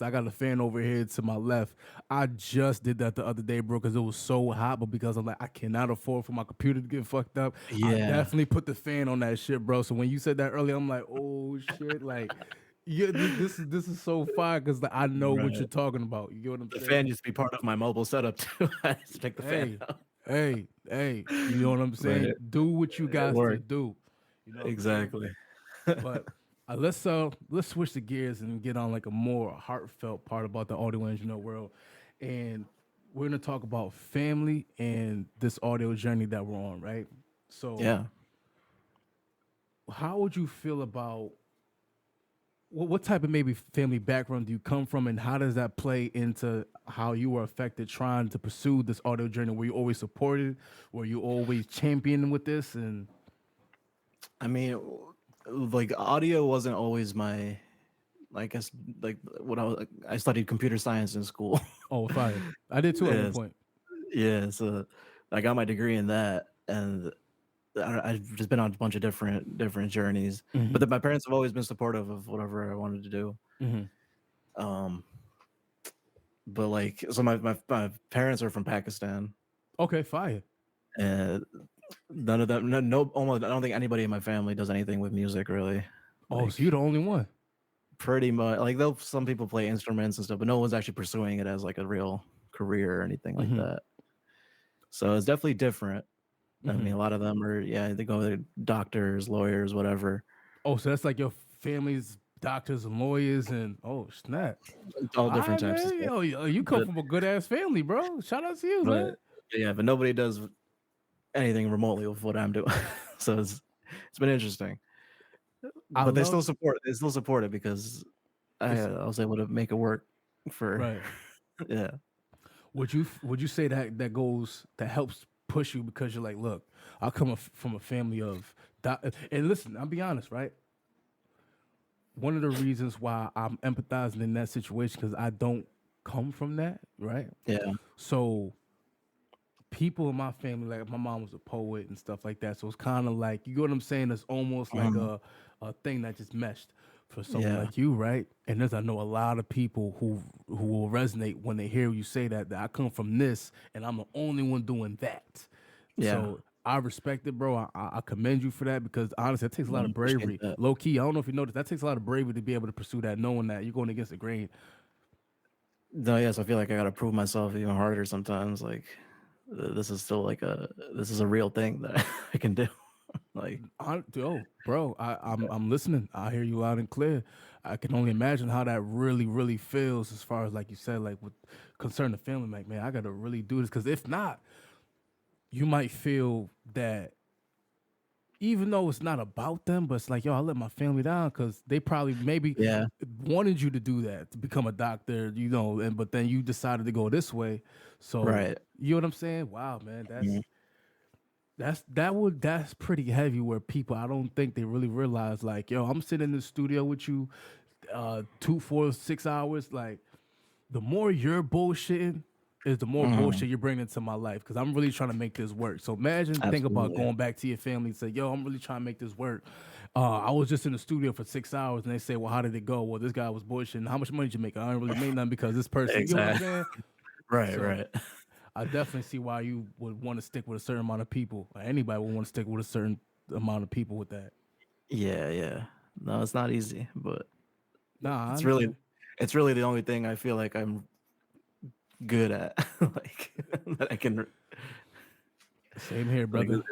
I got a fan over here to my left. I just did that the other day, bro, because it was so hot, but because I'm like, I cannot afford for my computer to get fucked up. I Yeah. definitely put the fan on that shit, bro. So when you said that earlier, I'm like, oh shit, like, yeah, this is so fire, because I know what Right. you're talking about. You get what I'm The saying? fan used to be part of my mobile setup too. I used to take the fan out. Hey, you know what I'm saying? Right. Do what you It got to worked. do. You know what I'm Exactly. saying? But let's switch the gears and get on like a more heartfelt part about the audio engineer world, and we're gonna talk about family and this audio journey that we're on, right? So, Yeah. how would you feel about what type of maybe family background do you come from, and how does that play into how you were affected trying to pursue this audio journey? Were you always supported? Were you always championing with this? And I mean, like, audio wasn't always my, I guess, like, I studied computer science in school. oh, fire! I did too at one Yes. point. Yeah, so I got my degree in that, and I've just been on a bunch of different journeys. Mm-hmm. But my parents have always been supportive of whatever I wanted to do. Mm-hmm. Um, but like, so my parents are from Pakistan, Okay, fire. and none of them, almost, I don't think anybody in my family does anything with music really. Oh, Like, so you're the only one. pretty much, like, some people play instruments and stuff, but no one's actually pursuing it as like a real career or anything like Mm-hmm. that. So it's definitely different. I Mm-hmm. mean, a lot of them are, yeah, they go to doctors, lawyers, whatever. Oh, so that's like your family's doctors and lawyers, and oh snap! All All different right, types of man. stuff. You come But from a good ass family, bro. Shout out to you, man. but nobody does anything remotely with what I'm doing. So it's been interesting. I But love they still support it because I was able to make it work for right. yeah. Would you say that helps push you, because you're like, look, I come from a family of and listen, I'll be honest, right? One of the reasons why I'm empathizing in that situation, because I don't come from that, right? Yeah. So people in my family, like my mom was a poet and stuff like that, so it's kind of like, you get what I'm saying? It's almost like a thing that just meshed for someone Yeah. like you, right? And I know a lot of people who will resonate when they hear you say that I come from this and I'm the only one doing that. Yeah. So I respect it, bro. I commend you for that, because honestly, it takes a lot of Appreciate bravery. that. Low key, I don't know if you noticed, that takes a lot of bravery to be able to pursue that, knowing that you're going against the grain. No, yes, I feel like I gotta prove myself even harder sometimes. Like, this is still like this is a real thing that I can do. Like, Oh, bro, I'm listening. I hear you loud and clear. I can only imagine how that really, really feels, as far as, like you said, like with concern to family. Like, man, I gotta really do this, because if not, you might feel that, even though it's not about them, but it's like, yo, I let my family down, because they probably maybe yeah. wanted you to do that, to become a doctor, and but then you decided to go this way. So Right. you know what I'm saying? Wow, man, Mhm. that's pretty heavy, where people, I don't think they really realize, like, yo, I'm sitting in the studio with you 2, 4, 6 hours. Like, the more you're bullshitting is the more bullshit you're bringing into my life, because I'm really trying to make this work. So think about Absolutely. going back to your family and say, yo, I'm really trying to make this work. I was just in the studio for 6 hours, and they say, well, how did it go? Well, this guy was bullshitting. How much money did you make? I didn't really make nothing, because this person, you know what I'm Exactly. saying? Right. So Right. I definitely see why you would want to stick with a certain amount of people. Or anybody would want to stick with a certain amount of people with that. Yeah. Yeah. No, it's not easy, but Nah, I it's really understand. it's really the only thing I feel like I'm good at. Like, that I can, Same here, like, brother.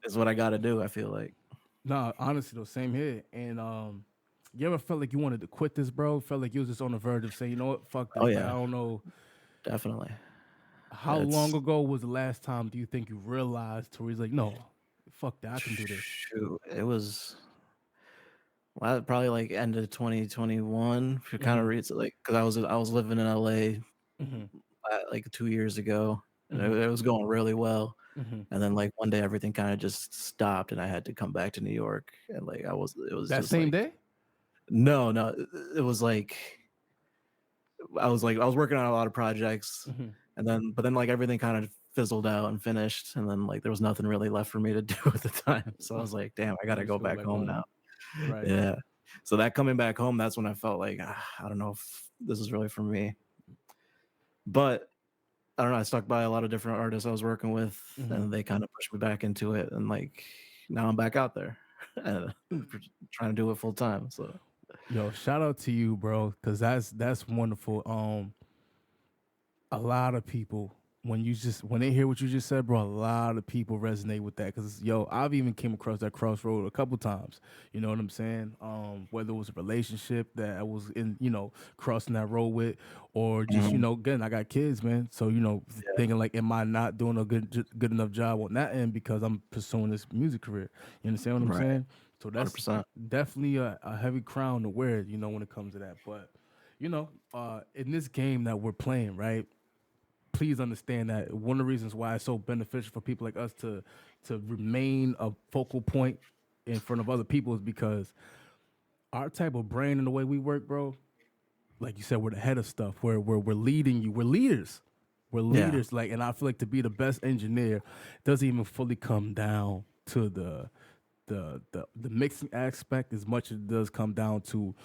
it's what I got to do. I feel like. Nah, honestly though, same here. And You ever felt like you wanted to quit this, bro? Felt like you was just on the verge of saying, you know what, fuck Oh this. Like, I yeah, don't know. definitely. How long It's ago was the last time do you think you realized to where he's like, no, fuck that, I can do this? shoot. It was probably like end of 2021. If you kind of Mm-hmm. read it, like, because I was living in LA Mm-hmm. like 2 years ago, and Mm-hmm. it was going really well. Mm-hmm. And then like one day everything kind of just stopped, and I had to come back to New York. And like it was That just same like day? no, no, it was like I was working on a lot of projects, Mm-hmm. and then but then like everything kind of fizzled out and finished, and then like there was nothing really left for me to do at the time. So I was like, damn, I gotta You just go go back back home home. now. Right. Yeah. So that coming back home, that's when I felt like I don't know if this is really for me. But I don't know. I stuck by a lot of different artists I was working with, Mm-hmm. and they kind of pushed me back into it. And like now I'm back out there, and trying to do it full time. So Yo, shout out to you, bro, because that's wonderful. A lot of people when they hear what you just said, bro, a lot of people resonate with that because yo, I've even came across that crossroad a couple times. You know what I'm saying? Whether it was a relationship that I was in, crossing that road with, or just mhm, again, I got kids, man. So yeah, thinking like, am I not doing a good enough job on that end because I'm pursuing this music career? You understand what I'm right, saying? So hundred that's percent. definitely a heavy crown to wear, when it comes to that. But in this game that we're playing, right? Please understand that one of the reasons why it's so beneficial for people like us to remain a focal point in front of other people is because our type of brain and the way we work, bro, like you said, we're the head of stuff. We're leading you. We're leaders. We're Yeah, leaders. Like, and I feel like to be the best engineer doesn't even fully come down to the mixing aspect as much as it does come down to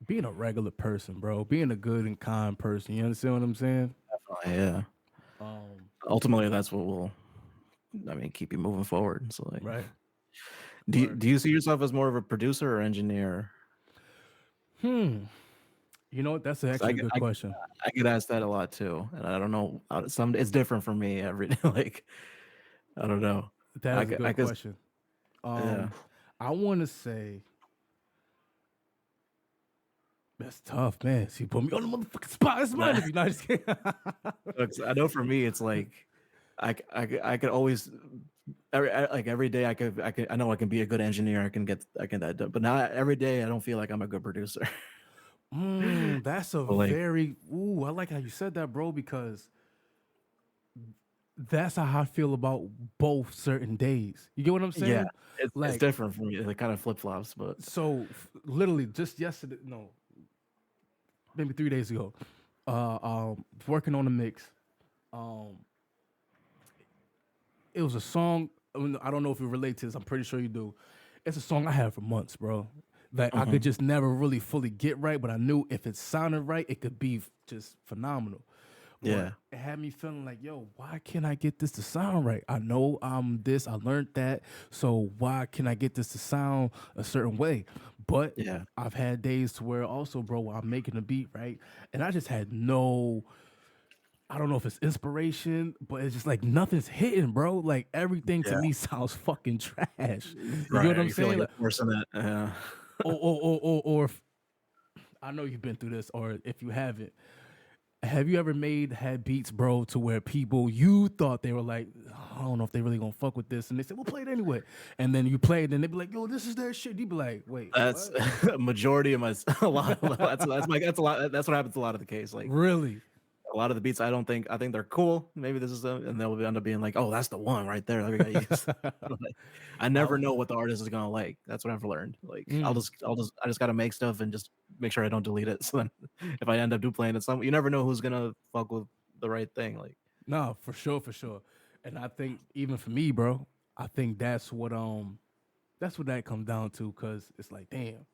being a regular person, bro. Being a good and kind person. You understand what I'm saying? yeah. Um, Ultimately, that's what will, I mean, keep you moving forward. So like, right. do you, Word. do you see yourself as more of a producer or engineer? You know what? That's Because I actually a get, good I, question. I get asked that a lot too, and I don't know. Some it's different for me every day. Like I don't know. That is a I good guess question. yeah. I want to say that's tough, man. See, put me on the motherfucking spot. It's my Nah, interview. No, just kidding. I know for me, it's like I could always every day I know I can be a good engineer. I can that done, but not every day. I don't feel like I'm a good producer. That's a So like very I like how you said that, bro, because that's how I feel about both certain days. You get what I'm yeah, saying? it's Like, different for me. It kind of flip flops, but so literally just yesterday, no, maybe 3 days ago, working on a mix. Um, it was a song. I don't know if you relate to this. I'm pretty sure you do. It's a song I had for months, bro. That I could mhm, just never really fully get right, but I knew if it sounded right, it could be just phenomenal. But yeah, it had me feeling like, yo, why can't I get this to sound right? I know I'm this, I learned that, so why can I get this to sound a certain way? But yeah, I've had days to where also, bro, where I'm making a beat, right? And I just had no, I don't know if it's inspiration, but it's just like nothing's hitting, bro. Like everything to yeah. me sounds fucking trash. You get what Right. I'm You feel saying? like Like, you're forcing it. Yeah. or if, I know you've been through this, or if you haven't, have you ever had beats, bro, to where people you thought they were like, I don't know if they really gonna fuck with this, and they said, "We'll play it anyway," and then you play it, and they be like, "Yo, this is their shit." You be like, "Wait, That's what? a majority of my a lot. That's a lot. That's what happens a lot of the case. Like Really?" a lot of the beats, I think they're cool. Maybe this is them, and they'll end up being like, oh, that's the one right there that we got to use. Like, I never I, know what the artist is gonna like. That's what I've learned. Like mm, I just gotta make stuff and just make sure I don't delete it. So then if I end up playing it, you never know who's gonna fuck with the right thing. Like no, for sure, for sure. And I think even for me, bro, I think that's what that comes down to, cause it's like, damn,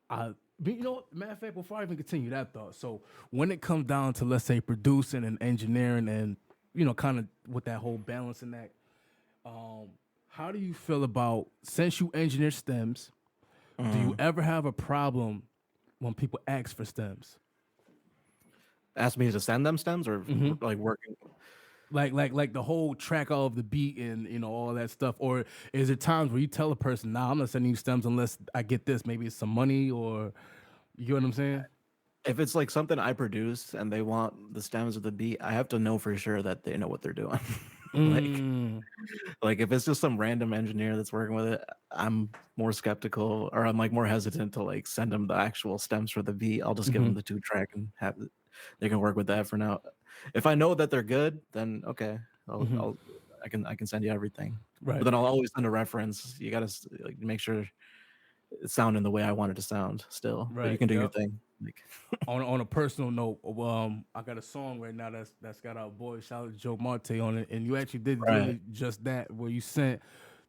but matter of fact, before I even continue that thought, so when it comes down to, let's say, producing and engineering and, kind of with that whole balancing act, how do you feel about, since you engineer stems, do you mm, ever have a problem when people ask for stems? ask me to send them stems or like working. Like the whole track of the beat and all that stuff, or is there times where you tell a person, "Nah, I'm not sending you stems unless I get this. Maybe it's some money, or you know what I'm saying?" If it's like something I produce and they want the stems of the beat, I have to know for sure that they know what they're doing. like like if it's just some random engineer that's working with it, I'm more skeptical, or I'm like more hesitant to like send them the actual stems for the beat. I'll just give them the 2-track and have it, they can work with that for now. If I know that they're good, then okay, I can send you everything. Right. But then I'll always send a reference. You gotta like make sure it's sounding the way I want it to sound still. But you Right. can do your Yep. thing. Like On a personal note, I got a song right now that's got our boy shout out to Joe Marte on it, and you actually did Right. really just that, where you sent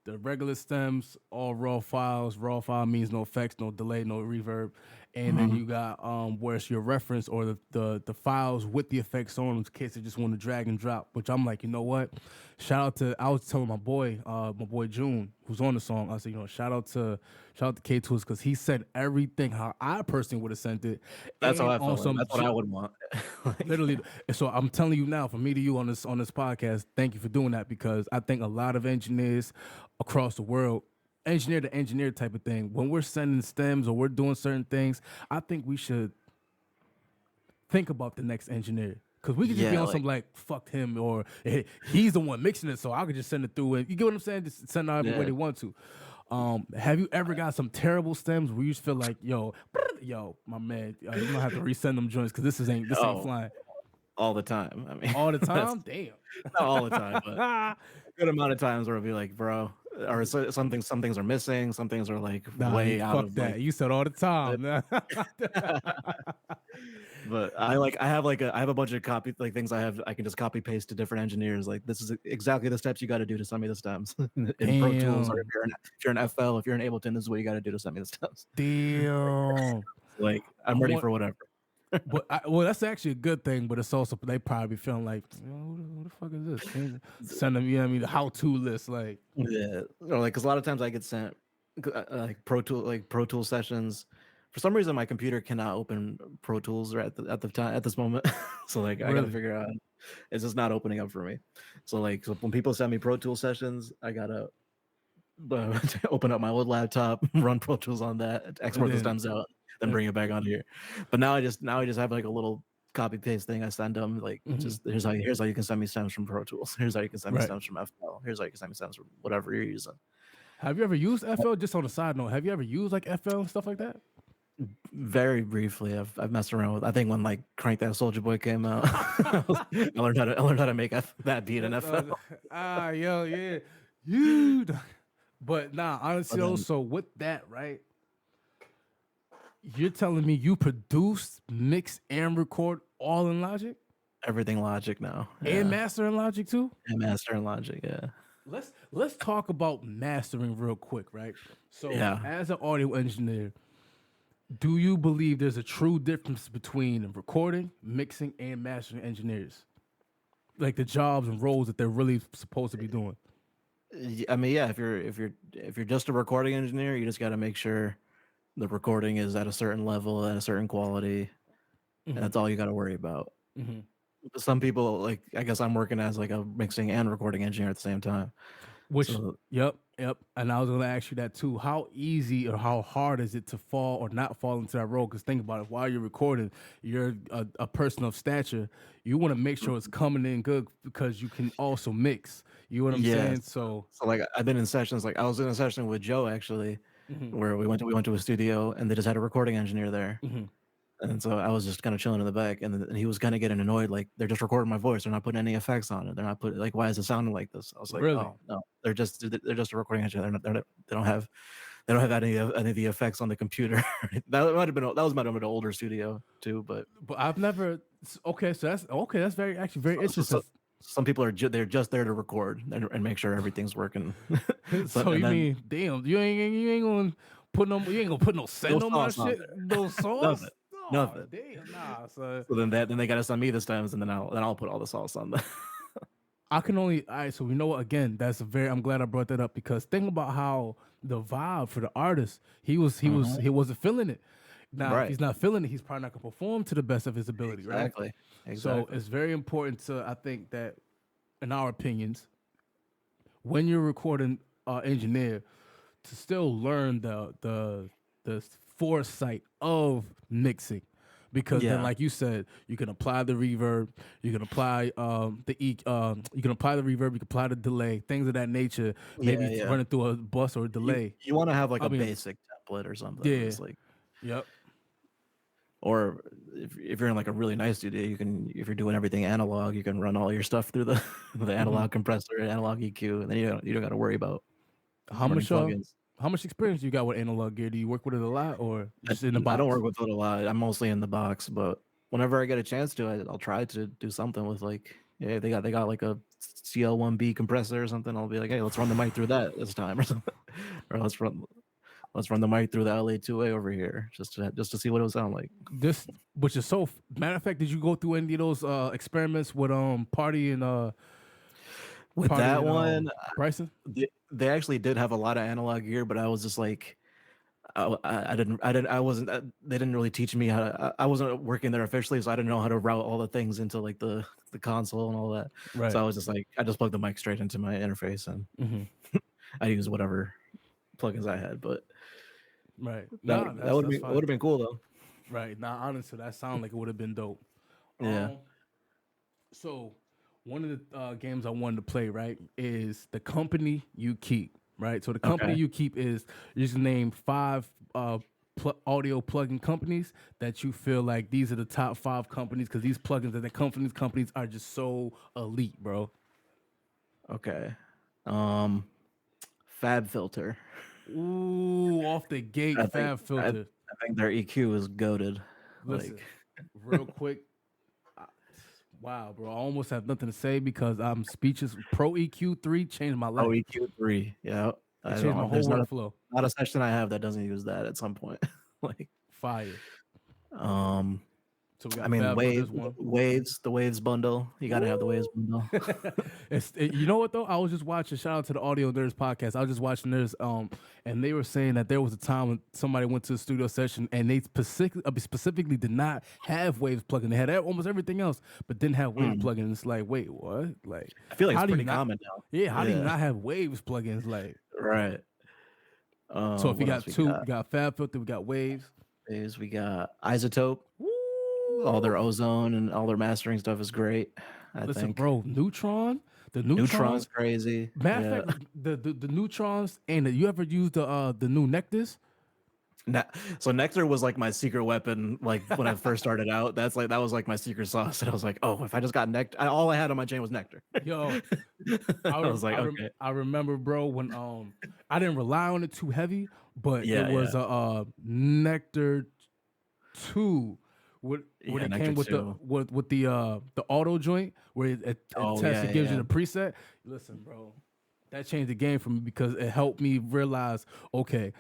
the regular stems, all raw files. Raw file means no effects, no delay, no reverb, and then you got where it's your reference or the files with the effects on them in case they just want to drag and drop. Which I'm like, you know what? I was telling my boy June, who's on the song, I said, shout out to K Tools, because he said everything how I personally would have sent it. that's how I And on felt. That's what I would want. Like, literally. And so I'm telling you now, from me to you on this podcast, thank you for doing that, because I think a lot of engineers across the world, engineer to engineer type of thing, when we're sending stems or we're doing certain things, I think we should think about the next engineer. Because we could just be on some like, fuck him, or hey, he's the one mixing it, so I could just send it through. And you get what I'm saying? Just send it however way they want to. Have you ever got some terrible stems where you just feel like, yo, my man, you don't have to resend them joints because this ain't flying? All the time. I mean, All the time? Damn. Not all the time, but a good amount of times where I'll be like, bro, or some things are missing, some things are like way out of that. like, You said all the time. but I have a bunch of copy like things I can just copy paste to different engineers. Like, this is exactly the steps you got to do to send me the stems in Pro Tools, or if you're an FL, if you're in Ableton, this is what you got to do to send me the stems. Damn. Like, I'm ready for whatever. But that's actually a good thing. But it's also, they probably be feeling like, who the fuck is this? Send them, the how-to list, like. Yeah, or like, because a lot of times I get sent like Pro Tool sessions. For some reason, my computer cannot open Pro Tools right at this moment. So like, I gotta figure out, it's just not opening up for me. So when people send me Pro Tool sessions, I gotta open up my old laptop, run Pro Tools on that, export the stems out, then bring it back on here. But now I just have like a little copy paste thing I send them, like, just here's how you can send me stems from Pro Tools. Here's how you can send me stems from FL. Here's how you can send me stems from whatever you're using. Have you ever used FL? Just on a side note, have you ever used like FL and stuff like that? Very briefly, I've messed around with. I think when like Crank That Soldier Boy came out, I learned how to make that beat in FL. But nah, honestly, also with that, right? You're telling me you produce, mix, and record all in Logic? Everything Logic now, and master in Logic too. And master in Logic, yeah. Let's talk about mastering real quick, right? So, as an audio engineer, do you believe there's a true difference between recording, mixing, and mastering engineers? Like the jobs and roles that they're really supposed to be doing? I mean, yeah, if you're just a recording engineer, you just got to make sure the recording is at a certain level, at a certain quality, and that's all you got to worry about. Some people, like, I guess I'm working as like a mixing and recording engineer at the same time. Yep. And I was going to ask you that too. How easy or how hard is it to fall or not fall into that role? Because think about it, while you're recording, you're a person of stature. You want to make sure it's coming in good because you can also mix. You know what I'm saying? So like, I've been in sessions. Like, I was in a session with Joe actually, where we went to a studio and they just had a recording engineer there. And so I was just kind of chilling in the back, and he was kind of getting annoyed. Like, they're just recording my voice. They're not putting any effects on it. They're not putting, like, why is it sounding like this? I was like, oh no, they're just a recording engineer. They don't have any of the effects on the computer. that might have been an older studio too, but I've never. Okay, so that's very interesting. So some people they're just there to record and make sure everything's working. So you mean, damn, you ain't gonna put no scent on my shit, no sauce. Nothing. Damn, nah. So then they gotta send me the stems, and then I'll put all the sauce on them. I can only. All right, so we know what? Again, I'm glad I brought that up, because think about how the vibe for the artist, he wasn't feeling it. Now, if he's not feeling it, he's probably not gonna perform to the best of his ability, Exactly. So it's very important to, I think, that in our opinions, when you're recording engineer, to still learn the foresight of mixing, because then, Yeah. like you said, you can apply the reverb, you can apply you can apply the reverb, you can apply the delay, things of that nature. Maybe Yeah, yeah. running through a bus or a delay. You want to have like I a mean, basic template or something. yeah, It's like, yep, or if you're in like a really nice studio, you can, if you're doing everything analog, you can run all your stuff through the the hmm analog compressor, analog EQ, and then you don't got to worry about How running much plugins. how much experience you got with analog gear? Do you work with it a lot, or I, just in the I don't box? work with it a lot. I'm mostly in the box, but whenever I get a chance to, I'll try to do something with like, yeah, they got like a CL1B compressor or something. I'll be like, hey, let's run the mic through that this time or something, or let's run the mic through the LA2A over here just to see what it would sound like. This, which is so. Matter of fact, did you go through any of those experiments with With Party that and one, Bryson? they actually did have a lot of analog gear, but I was just like, I wasn't. They didn't really teach me how to. I wasn't working there officially, so I didn't know how to route all the things into like the console and all that. Right. So I was just like, I just plugged the mic straight into my interface, and Mm-hmm. I used whatever plugins I had. But Right. that Nah, that would that's be fine. would have been cool though. Right. Nah, honestly, that sounds like it would have been dope. Yeah. So one of the games I wanted to play, right, is the company you keep, right? So the company Okay. you keep is, you just name 5 audio plugin companies that you feel like these are the top 5 companies, because these plugins and the companies are just so elite, bro. Okay. Fab Filter. Ooh, off the gate, I think Fab Filter. I think their EQ is goaded. Listen, Like, real quick. Wow, bro. I almost have nothing to say because I'm speechless. Pro EQ3 changed my life. EQ3. Yeah. It I changed my don't. whole There's workflow. not a section I have that doesn't use that at some point. Like, Fire. um, So we I got mean, Fab Filter's one. the Waves bundle. You got to have the Waves bundle. You know what though? I was just watching. Shout out to the Audio Nerds podcast. I was just watching theirs, and they were saying that there was a time when somebody went to a studio session and they specifically did not have Waves plugin. They had almost everything else, but didn't have Waves plugin. It's like, wait, what? Like, I feel like how it's do you pretty not? common now. Yeah, how do you not have Waves plugins? Like, Right. so if you What got else we two, got? we got Fab Filter, we got Waves. We got Isotope. All their ozone and all their mastering stuff is great. I Listen, think. bro, Neutron's Neutron's crazy. Matter Yeah. of fact, the neutrons and you ever used the new Nectars? So Nectar was like my secret weapon. Like when I first started out, that was like my secret sauce. And I was like, oh, if I just got Nectar, all I had on my chain was Nectar. Yo, I was like, okay, I remember, bro, when I didn't rely on it too heavy, but yeah, it was a Nectar 2. When yeah, it Nectar came with 2. the auto joint where it Oh, tests, yeah, it gives yeah. you the preset. Listen, bro, that changed the game for me because it helped me realize, okay,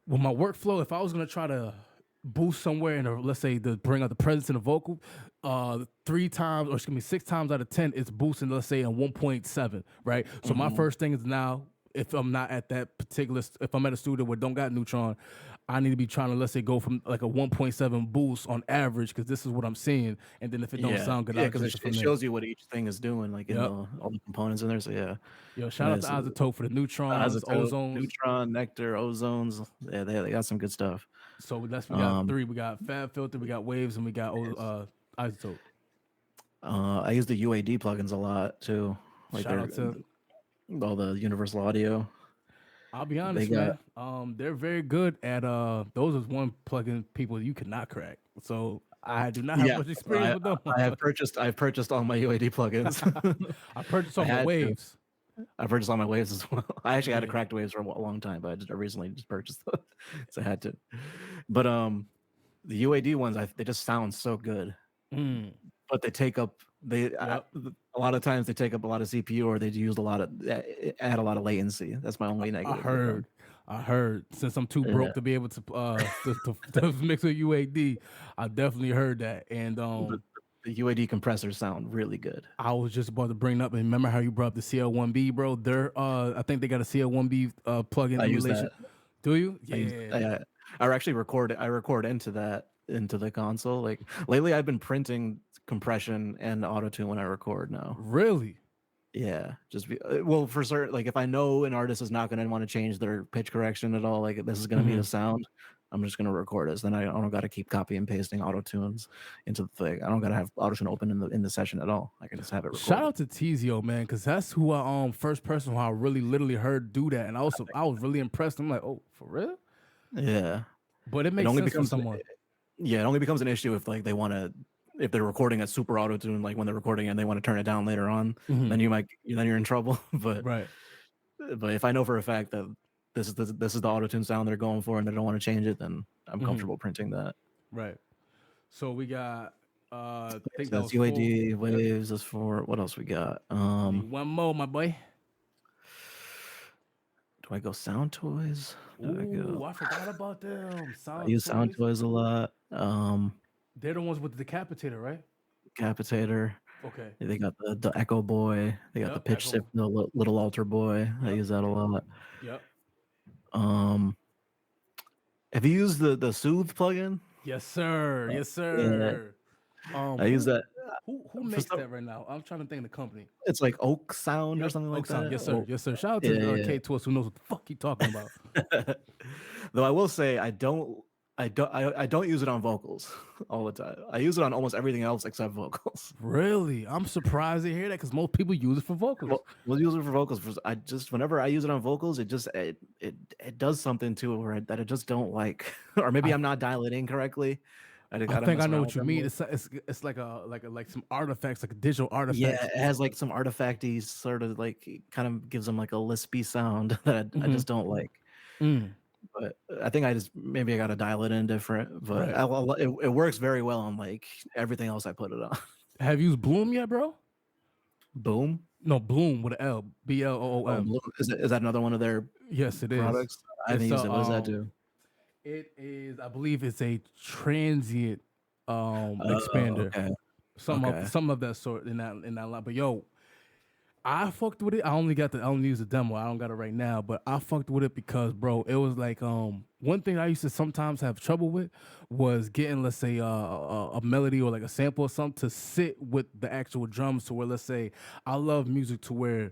with my workflow, if I was gonna try to boost somewhere and let's say to bring out the presence in the vocal, 3 times or excuse me 6 times out of 10 it's boosting, let's say, in 1.7, right? So my first thing is, now if I'm not at that particular, if I'm at a studio where don't got Neutron, I need to be trying to, let's say, go from like a 1.7 boost on average, because this is what I'm seeing. And then if it don't sound good, Yeah, I'll because adjust it from there. shows you what each thing is doing, like in Yep. all the components in there. So yeah, Yo, shout out to Isotope for the neutrons, Isotope, ozones. Neutron, Nectar, ozones. Yeah, they got some good stuff. So we got 3. We got Fab Filter, we got Waves, and we got Isotope. I use the UAD plugins a lot too. Like Shout out to, all the Universal Audio. I'll be honest, man. They're very good at those is one plugin people you cannot crack. So I do not have much experience with them. I've purchased all my UAD plugins. I purchased all my Waves. I purchased all my Waves as well. I actually had a cracked Waves for a long time, but I recently just purchased them, so I had to. But the UAD ones, they just sound so good. But they take up a lot of times they take up a lot of CPU, or they use add a lot of latency. That's my only negative. I heard since I'm too broke to be able to to mix with UAD, I definitely heard that. And the UAD compressors sound really good. I was just about to bring up, and remember how you brought up the CL1B, bro? They're I think they got a CL1B plugin emulation. Do you? Yeah. I actually record into the console. Like lately I've been printing compression and auto tune when I record now. Really? Yeah, just be well for certain. Like if I know an artist is not going to want to change their pitch correction at all, like this is going to be the sound, I'm just going to record it. So then I don't got to keep copy and pasting auto tunes into the thing. I don't got to have auto tune open in the session at all. I can just have it recorded. Shout out to Tizio, man, because that's who I first person who I really literally heard do that, and also I was really impressed. I'm like, oh, for real? Yeah, but it makes sense for someone. Yeah, it only becomes an issue if like they want to. If they're recording a super auto tune, like when they're recording and they want to turn it down later on, then then you're in trouble. But if I know for a fact that this is the auto tune sound they're going for and they don't want to change it, then I'm comfortable printing that. Right. So we got I think that's UAD waves. That's for what else we got? One more, my boy. Do I go Sound Toys? I forgot about them. I use Sound Toys a lot. They're the ones with the decapitator, right? Decapitator. Okay. They got the Echo Boy. They got the Pitch Shift, the Little Alter Boy. I use that a lot. Yep. Have you used the Soothe plugin? Yes, sir. Yes, sir. Yeah. I use that. Who makes that right now? I'm trying to think of the company. It's like Oak Sound or something like that. Yes, sir. Yes, sir. Shout out to K Twist who knows what the fuck he talking about. Though I will say I don't use it on vocals all the time. I use it on almost everything else except vocals. Really? I'm surprised to hear that because most people use it for vocals. We'll use it for vocals. Whenever I use it on vocals, it does something to it where I just don't like, or maybe I'm not dialing in correctly. I think I know what you mean. It's like some artifacts, like a digital artifact. Yeah, it has like some artifacty sort of like kind of gives them like a lispy sound that I just don't like. But I think I got to dial it in different. But it works very well on like everything else I put it on. Have you used Bloom yet, bro? Boom? No, Bloom with an L. BLOOM. Is that another one of their yes, it products? Is. I haven't used it. What does that do? It is, I believe it's a transient expander. Okay. Some of that sort in that line. But yo, I fucked with it. I only use the demo. I don't got it right now, but I fucked with it because, bro, it was like one thing I used to sometimes have trouble with was getting, let's say, a melody or like a sample or something to sit with the actual drums. To where, let's say, I love music to where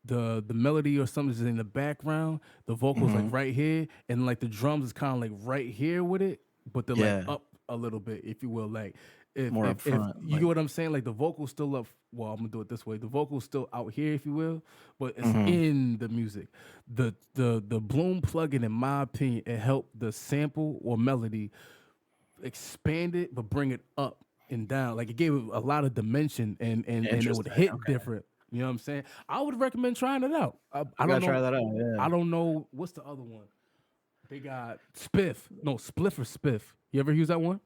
the melody or something is in the background, the vocals like right here, and like the drums is kind of like right here with it, but they're like up a little bit, if you will, like. If you get what I'm saying, like the vocal's still up. Well, I'm gonna do it this way. The vocal's still out here, if you will, but it's in the music. The Bloom plugin, in my opinion, it helped the sample or melody expand it, but bring it up and down. Like it gave it a lot of dimension, and it would hit different. You know what I'm saying? I would recommend trying it out. I don't know. Try that out. Yeah. I don't know what's the other one. They got Spliff or Spiff. You ever use that one?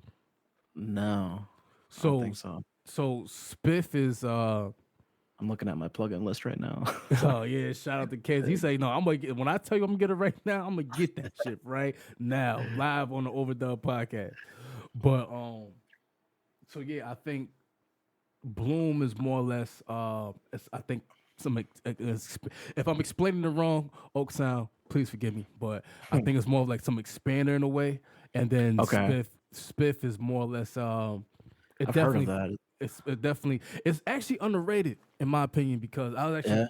No. I don't think so. So Spiff is I'm looking at my plugin list right now. Oh yeah, shout out to Kez. He say, no, I'm gonna get, when I tell you I'm gonna get it right now, I'm gonna get that shit right now, live on the OVRDUB podcast. But so yeah, I think Bloom is more or less I think if I'm explaining it wrong, Oak Sound, please forgive me. But I think it's more of like some expander in a way. And then Spiff is more or less I've heard of that. It's actually underrated in my opinion because I was actually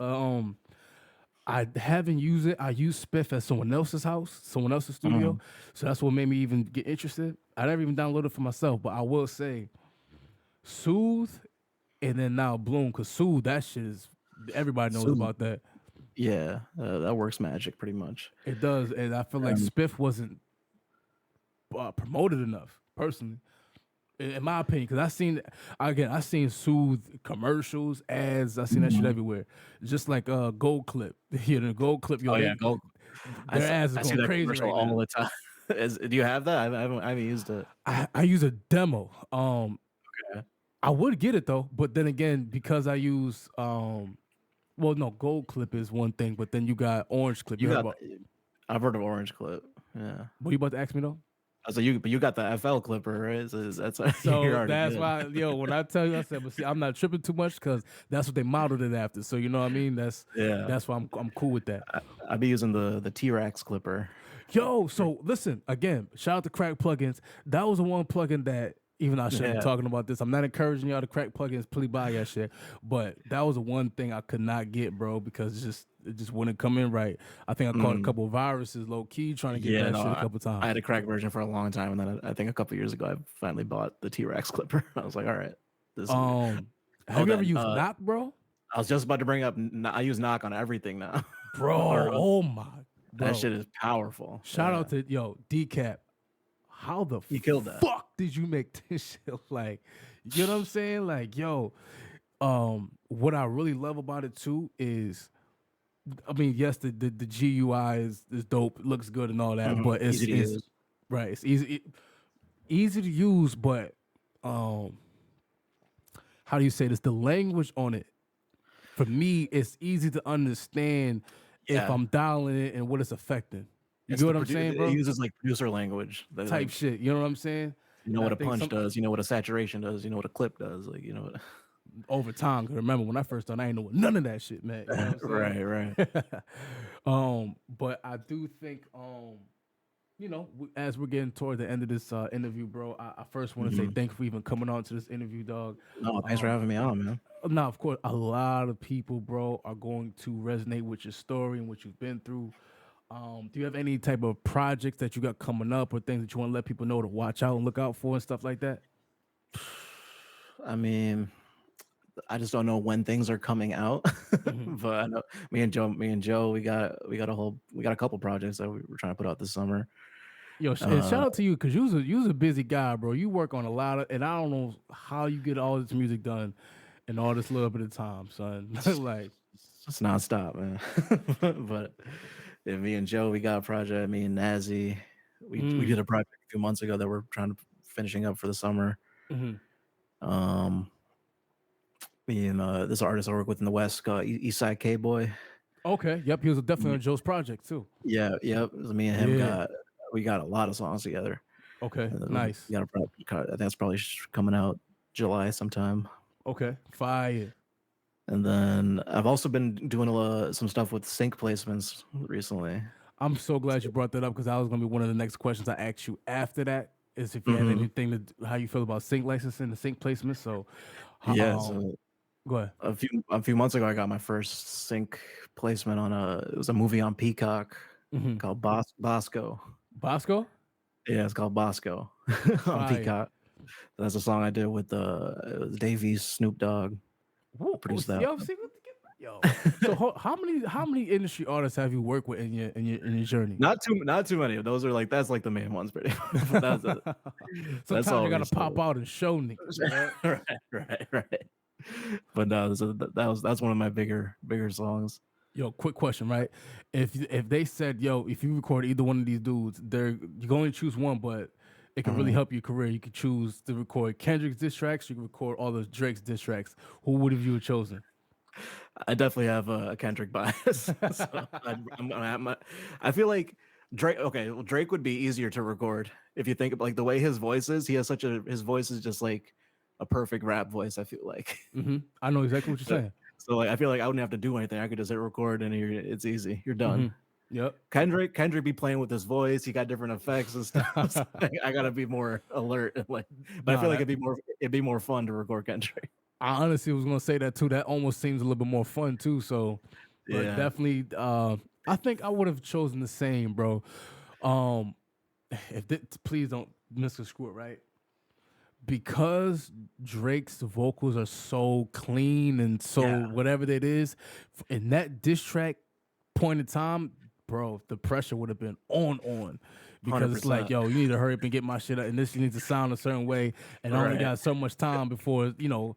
I haven't used it. I use Spiff at someone else's house, someone else's studio. So that's what made me even get interested. I never even downloaded it for myself, but I will say Soothe and then now Bloom, because Soothe, that shit is, everybody knows about that. Yeah, that works magic pretty much. It does, and I feel like Spiff wasn't promoted enough, personally. In my opinion, because I seen Soothe commercials, ads, I seen that shit everywhere. Just like Gold Clip. You know, Gold Clip. Gold. Their ads are going crazy right all the time. Do you have that? I haven't used it. I use a demo. I would get it though, but then again, because I use Gold Clip is one thing, but then you got Orange Clip. I've heard of Orange Clip. Yeah. What you about to ask me though? So you got the FL clipper, right? So that's why, when I tell you, I said, but see, I'm not tripping too much because that's what they modeled it after. So you know what I mean? That's why I'm cool with that. I'll be using the T-Rex clipper. Yo, so listen, again, shout out to Crack Plugins. That was the one plugin that Even though I shouldn't be Yeah. talking about this. I'm not encouraging y'all to crack plugins, please buy that shit. But that was the one thing I could not get, bro, because it just wouldn't come in right. I think I caught a couple of viruses low key trying to get that shit a couple times. I had a crack version for a long time, and then I think a couple years ago I finally bought the T-Rex clipper. I was like, all right, this. Have you ever used Knock, bro? I was just about to bring up. I use Knock on everything now, bro. Oh my, bro. That shit is powerful. Shout out to Decap. How the killed that. Fuck did you make this shit? Like, you know what I'm saying? Like, yo, what I really love about it too is, I mean, yes, the GUI is dope, it looks good and all that, but it's easy to use. Right. It's easy to use, but how do you say this? The language on it, for me, it's easy to understand if I'm dialing it and what it's affecting. You know what I'm saying, bro? It uses like producer language type like, shit. You know what I'm saying? You know what a punch does. You know what a saturation does. You know what a clip does. Like, you know what. Over time, cause remember when I first started, I ain't know none of that shit, man. You know right. But I do think, you know, as we're getting toward the end of this interview, bro, I first want to say thank you for even coming on to this interview, dog. No, thanks for having me on, man. Now, of course, a lot of people, bro, are going to resonate with your story and what you've been through. Do you have any type of projects that you got coming up or things that you want to let people know to watch out and look out for and stuff like that? I mean, I just don't know when things are coming out, but I know me and Joe, we got a couple projects that we're trying to put out this summer. Yo, shout out to you because you's a busy guy, bro. You work on a lot of, and I don't know how you get all this music done in all this little bit of time, son. Like, it's nonstop, man. But yeah, me and Joe, we got a project. Me and Nazi, we did a project a few months ago that we're finishing up for the summer. Me and this artist I work with in the West, Eastside K-Boy. Okay, yep, he was definitely on Joe's project too. Yeah, yep. Me and him we got a lot of songs together. Okay, nice. We got a project. I think that's probably coming out July sometime. Okay, fire. And then I've also been doing some stuff with sync placements recently. I'm so glad you brought that up because that was going to be one of the next questions I asked you after that. Is if you had anything how you feel about sync licensing and sync placement. So go ahead. A few months ago, I got my first sync placement on it was a movie on Peacock called Bosco. Bosco? Yeah, it's called Bosco on Peacock. That's a song I did with Davies, Snoop Dogg. Produced that. Yo, so how many industry artists have you worked with in your journey? Not too many. Those are like that's like the main ones, pretty. Sometimes you gotta pop out and show niggas. Right. But no, that's one of my bigger songs. Yo, quick question, right? If they said, yo, if you record either one of these dudes, you can only choose one, but it can really help your career. You could choose to record Kendrick's diss tracks. You can record all of Drake's diss tracks. Who would have you chosen? I definitely have a Kendrick bias. So I feel like Drake. Okay, well, Drake would be easier to record if you think of like the way his voice is. He has his voice is just like a perfect rap voice. I feel like. I know exactly what you're saying. So like I feel like I wouldn't have to do anything. I could just hit record and it's easy. You're done. Yep. Kendrick be playing with his voice. He got different effects and stuff. So I gotta be more alert. But I feel like it'd be more fun to record Kendrick. I honestly was gonna say that too. That almost seems a little bit more fun too. So, but definitely, I think I would have chosen the same, bro. Please don't misconstrue it, right? Because Drake's vocals are so clean and so whatever that is, in that diss track point in time, bro, the pressure would have been on. Because 100%. It's like, yo, you need to hurry up and get my shit up, and this needs to sound a certain way, and I only got so much time before, damn.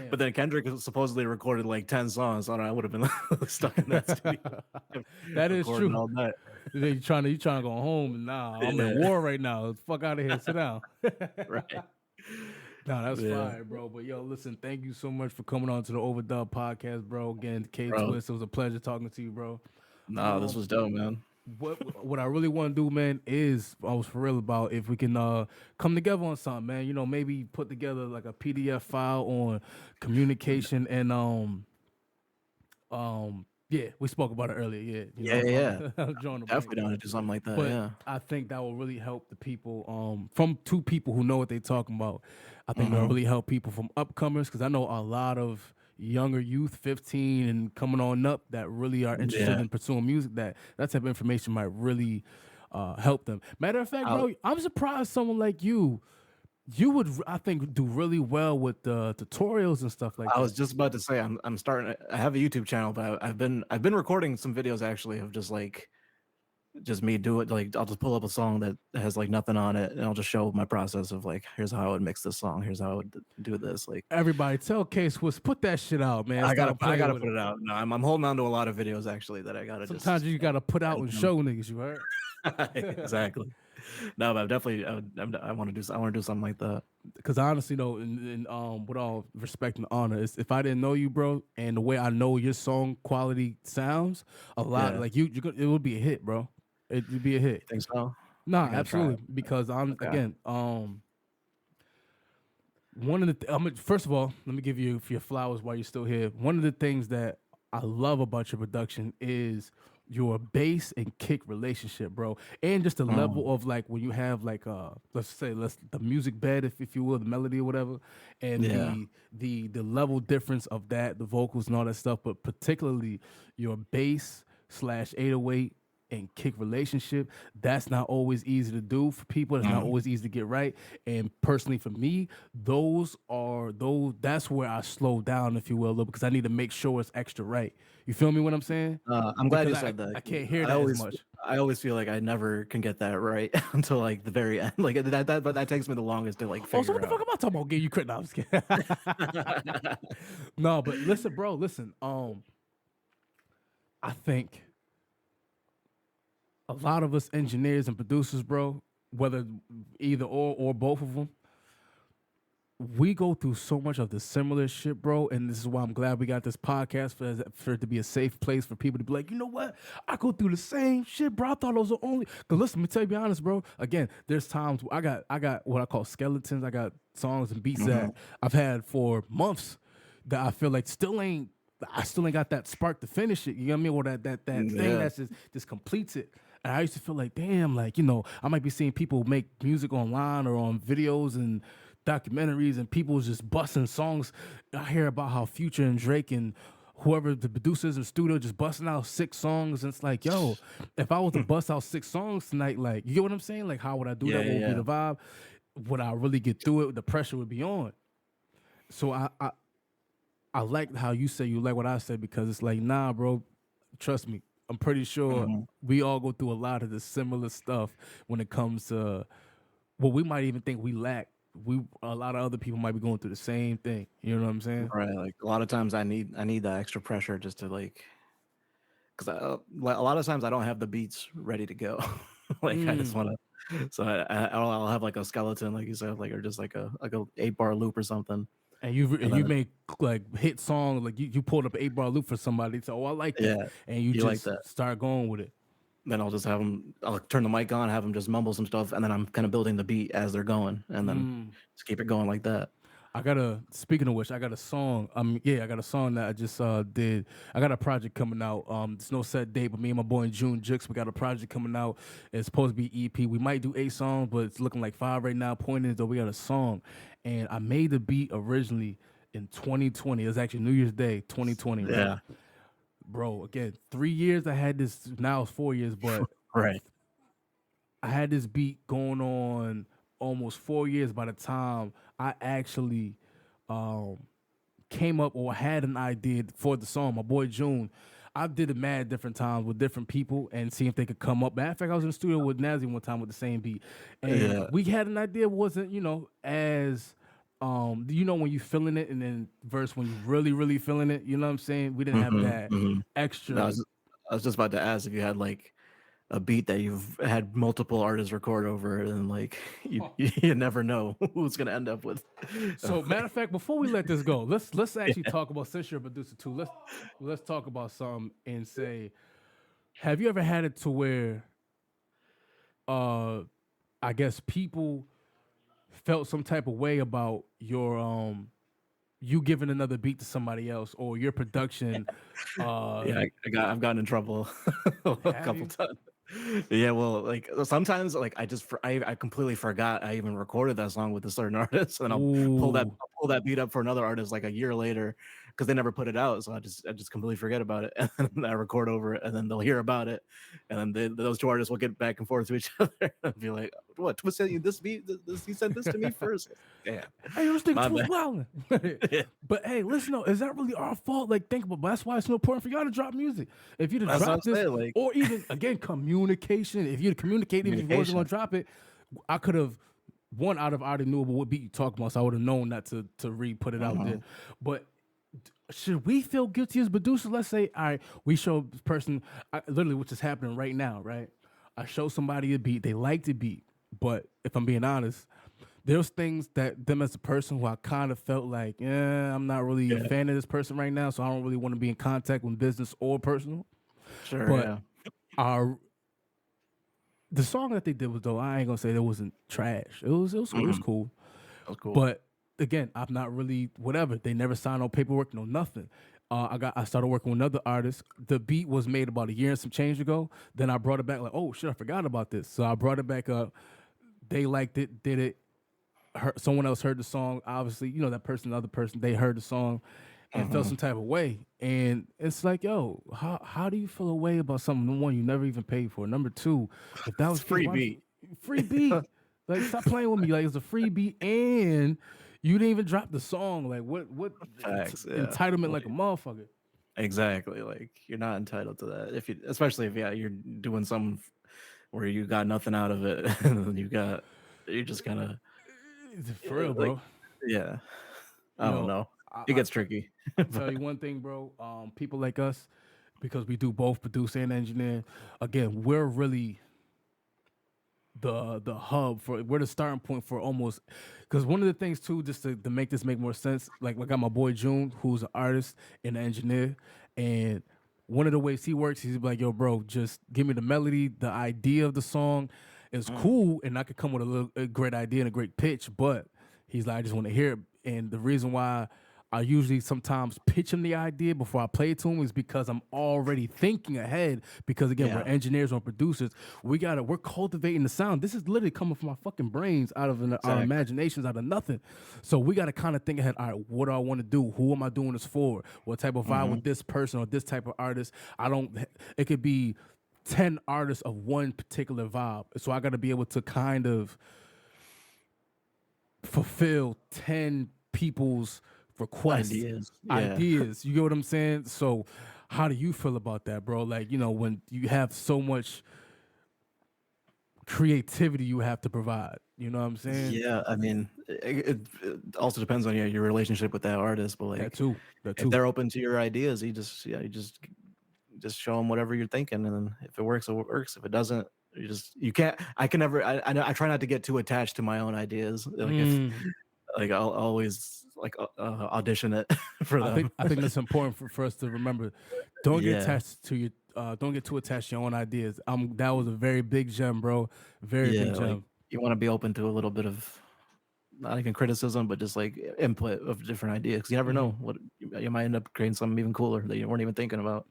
But then Kendrick supposedly recorded like 10 songs. I would have been stuck in that studio. That is true. All night. You trying to go home, and I'm at war right now. Fuck out of here. Sit down. Right. No, that's fire, bro. But yo, listen, thank you so much for coming on to the OVRDUB podcast, bro. Again, K-Twist, it was a pleasure talking to you, bro. No, this was dope, man. What I really want to do, man, is I was for real about if we can come together on something, man. Maybe put together like a PDF file on communication and Yeah, we spoke about it earlier. Yeah, Yeah. I was drawing a blank. Definitely down to do something like that. But Yeah. I think that will really help the people from two people who know what they're talking about. I think that'll really help people from upcomers because I know a lot of younger youth, 15 and coming on up, that really are interested in pursuing music. That type of information might really help them. Matter of fact, bro, I'm surprised someone like you would, I think, do really well with the tutorials and stuff like that. I was just about to say I'm starting. I have a YouTube channel, but I've been recording some videos actually of just me do it. Like I'll just pull up a song that has like nothing on it, and I'll just show my process of like, here's how I would mix this song, here's how I would do this. Like everybody, tell K-Swiss, put that shit out, man. I gotta put it out. No, I'm holding on to a lot of videos actually that I gotta. Sometimes you gotta put out and show niggas. You heard? Exactly. No, but definitely I want to do something like that. Because honestly, though, with all respect and honor, is if I didn't know you, bro, and the way I know your song quality sounds, a lot like it would be a hit, bro. It would be a hit. Think so? Nah, absolutely. Because again, one of the first of all, let me give you your flowers while you're still here. One of the things that I love about your production is your bass and kick relationship, bro, and just the level of like when you have like let's say the music bed, if you will, the melody or whatever, and the level difference of that, the vocals and all that stuff, but particularly your bass / 808 and kick relationship. That's not always easy to do for people. It's not always easy to get right. And personally for me, that's where I slow down, if you will, because I need to make sure it's extra right. You feel me what I'm saying? I'm glad you said that. I can't hear that as much. I always feel like I never can get that right until like the very end. Like but that takes me the longest to like figure so what the fuck am I talking about? Give you credit? No, I'm just kidding. No, but listen, bro, I think a lot of us engineers and producers, bro, whether either or both of them, we go through so much of the similar shit, bro. And this is why I'm glad we got this podcast for it to be a safe place for people to be like, you know what? I go through the same shit, bro. I thought those were only. Cause listen, let me tell you, be honest, bro. Again, there's times I got what I call skeletons. I got songs and beats that I've had for months that I feel like I still ain't got that spark to finish it. You know what I mean? Or that thing that's just completes it. And I used to feel like, damn, like, you know, I might be seeing people make music online or on videos and documentaries and people just busting songs. I hear about how Future and Drake and whoever the producers in the studio just busting out 6 songs. And it's like, yo, if I was to bust out 6 songs tonight, like, you get what I'm saying? Like, how would I do that? What would be the vibe? Would I really get through it? The pressure would be on. So I like how you say you like what I said, because it's like, nah, bro, trust me. I'm pretty sure we all go through a lot of the similar stuff when it comes to what we might even think we lack. A lot of other people might be going through the same thing. You know what I'm saying? Right. Like a lot of times I need that extra pressure just to like, because a lot of times I don't have the beats ready to go. Like I just want to, so I'll have like a skeleton, like you said, like, or just like a 8-bar loop or something. And you make like hit songs, like you pulled up an 8-bar loop for somebody, so I like that, and you just like start going with it. Then I'll just I'll turn the mic on, have them just mumble some stuff, and then I'm kind of building the beat as they're going, and then just keep it going like that. Speaking of which, I got a song. I got a song that I just did. I got a project coming out. There's no set date, but me and my boy June Jux, we got a project coming out. It's supposed to be EP. We might do 8 songs, but it's looking like 5 right now. Point is, though, we got a song, and I made the beat originally in 2020. It was actually New Year's Day, 2020. Right? Yeah, bro. Again, 3 years I had this. Now it's 4 years, but right. I had this beat going on almost 4 years by the time I actually came up or had an idea for the song. My boy June, I did it mad different times with different people and see if they could come up. Matter of fact, I was in the studio with Nazi one time with the same beat, and we had an idea. Wasn't as when you feeling it, and then verse when you really feeling it. You know what I'm saying? We didn't have that extra. No, I was just about to ask if you had like a beat that you've had multiple artists record over, and like you never know who's gonna end up with. So matter of fact, before we let this go, let's actually talk about, since you're a producer too. Let's talk about something and say, have you ever had it to where I guess people felt some type of way about your you giving another beat to somebody else or your production. Yeah, I've gotten in trouble a Have couple you? times. Yeah, well, like sometimes, like I completely forgot I even recorded that song with a certain artist, and Ooh. I'll pull that beat up for another artist like a year later because they never put it out. So I just completely forget about it, and then I record over it, and then they'll hear about it, and then those two artists will get back and forth to each other and be like, "What? Twist sent you this beat? He sent this to me first? Yeah, Hey, this nigga my was bad." wildin'. Yeah, But hey, listen, though, is that really our fault? Like, think about, but that's why it's so important for y'all to drop music. If you'd have that's what I'm dropped this, saying. Like or even again, communication. If you'd communicated, if you wasn't gonna communication. drop it, I could have one out of already knew about what beat you talking about, so I would have known not to put it out there. Mhm. But should we feel guilty as producers? Let's say, all right, we show this person, literally, which is happening right now, right? I show somebody a beat, they like the beat, but if I'm being honest, there's things that them as a person who I kind of felt like, yeah, I'm not really a Yeah, fan of this person right now, so I don't really want to be in contact with business or personal. sure. But Yeah. our the song that they did was though, I ain't gonna say it wasn't trash. It was Mhm. cool. That was cool. But again, I'm not really whatever. They never signed no paperwork, no nothing. I started working with another artist. The beat was made about a year and some change ago. Then I brought it back like, oh shit, I forgot about this. So I brought it back up. They liked it, did it. Someone else heard the song. Obviously, you know that person, the other person, they heard the song and felt Mhm. some type of way. And it's like, yo, how do you feel a way about something? Number one, you never even paid for. Number two, if that It's was the case, free why beat. free beat? Like, stop playing with me. Like, it's a free beat, and you didn't even drop the song. Like, what Facts. Yeah. entitlement like a Like, motherfucker? exactly. Like you're not entitled to that if you, especially if you're doing something where you got nothing out of it, and then you're just kind of For real, like bro. yeah. I don't Yo, know. I, It I gets tricky. I'll tell you one thing, bro. People like us, because we do both produce and engineer. Again, we're really the hub for we're the starting point for almost because one of the things too, just to make this make more sense, like I got my boy June, who's an artist and an engineer, and one of the ways he works, he's like, yo, bro, just give me the melody, the idea of the song is Mm. cool, and I could come with a great idea and a great pitch, but he's like, I just want to hear it. And the reason why I usually sometimes pitch him the idea before I play it to him is because I'm already thinking ahead. Because again, we're Yeah. engineers or producers. We're cultivating the sound. This is literally coming from our fucking brains, out of our Exactly. imaginations, out of nothing. So we got to kind of think ahead. All right, what do I want to do? Who am I doing this for? What type of vibe Hmm. with this person or this type of artist? It could be 10 artists of one particular vibe. So I got to be able to kind of fulfill 10 people's requests, Ideas. Yeah. ideas. You get what I'm saying? So how do you feel about that, bro? Like, when you have so much creativity you have to provide, you know what I'm saying? Yeah. I mean, it also depends on your relationship with that artist, but That like too. That if too. they're open to your ideas, you just show them whatever you're thinking, and then if it works, it works. If it doesn't, you can't. I can never. I try not to get too attached to my own ideas. Like if Mm. like I'll always like audition it for I them. think I think that's important for us to remember. Don't get Yeah, attached to your don't get too attached to your own ideas. That was a very big gem, bro. Very big yeah. Like gem. you want to be open to a little bit of not even criticism, but just like input of different ideas. Because you never know Mhm. what you might end up creating something even cooler that you weren't even thinking about.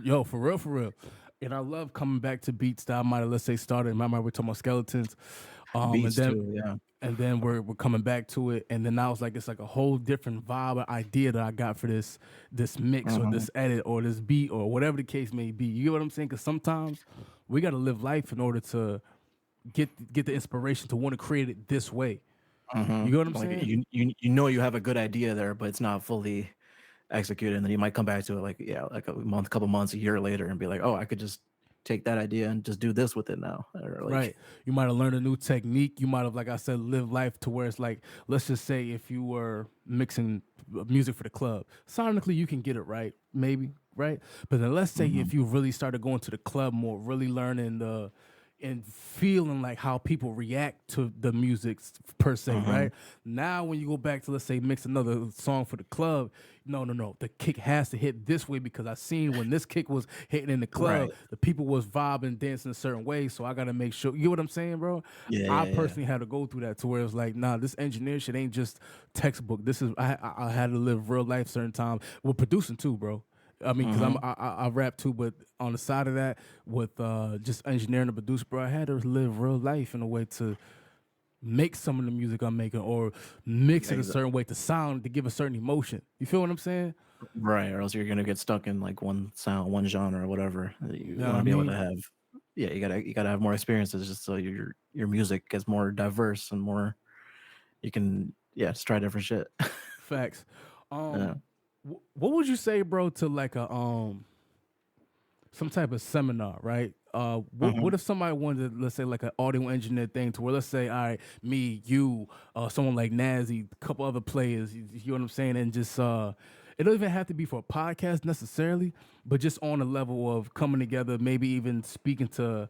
Yo, for real, for real. And I love coming back to beats that I might have, let's say, started. Remember, we're talking about skeletons. And Beats then too. Yeah. we're coming back to it. And then now it's like a whole different vibe or idea that I got for this mix or Mhm. this edit or this beat or whatever the case may be. You get what I'm saying? Because sometimes we gotta live life in order to get the inspiration to want to create it this way. You get what I'm Like saying? you know you have a good idea there, but it's not fully executed, and then you might come back to it like like a month, couple months, a year later, and be like, oh, I could just take that idea and just do this with it now, or Right. like You might have learned a new technique. You might have, like I said, lived life to where it's like, let's just say if you were mixing music for the club, sonically you can get it right, maybe, right? But then let's say if you really started going to the club more, really learning and feeling like how people react to the music per se, right? Now, when you go back to, let's say, mix another song for the club, no, the kick has to hit this way because I seen when this kick was hitting in the club, Right. the people was vibing, dancing a certain way. So I got to make sure, you know what I'm saying, bro? Yeah, I yeah, yeah. personally had to go through that to where it's like, nah, this engineer shit ain't just textbook. This is, I had to live real life certain time. Well, producing too, bro. I mean, because I rap too, but on the side of that, with just engineering and producer, bro, I had to live real life in a way to make some of the music I'm making or mix it a certain way to sound to give a certain emotion. You feel what I'm saying? Right, or else you're gonna get stuck in like one sound, one genre, or whatever. You know want what I to be able mean? to have, yeah, you gotta have more experiences just so your music gets more diverse and more. You can, yeah, just try different shit. Facts. Yeah. What would you say, bro, to like a some type of seminar, right? What if somebody wanted, to, let's say, like an audio engineer thing, to where, let's say, all right, me, you, someone like Nazi, a couple other players, you know what I'm saying, and just it don't even have to be for a podcast necessarily, but just on a level of coming together, maybe even speaking to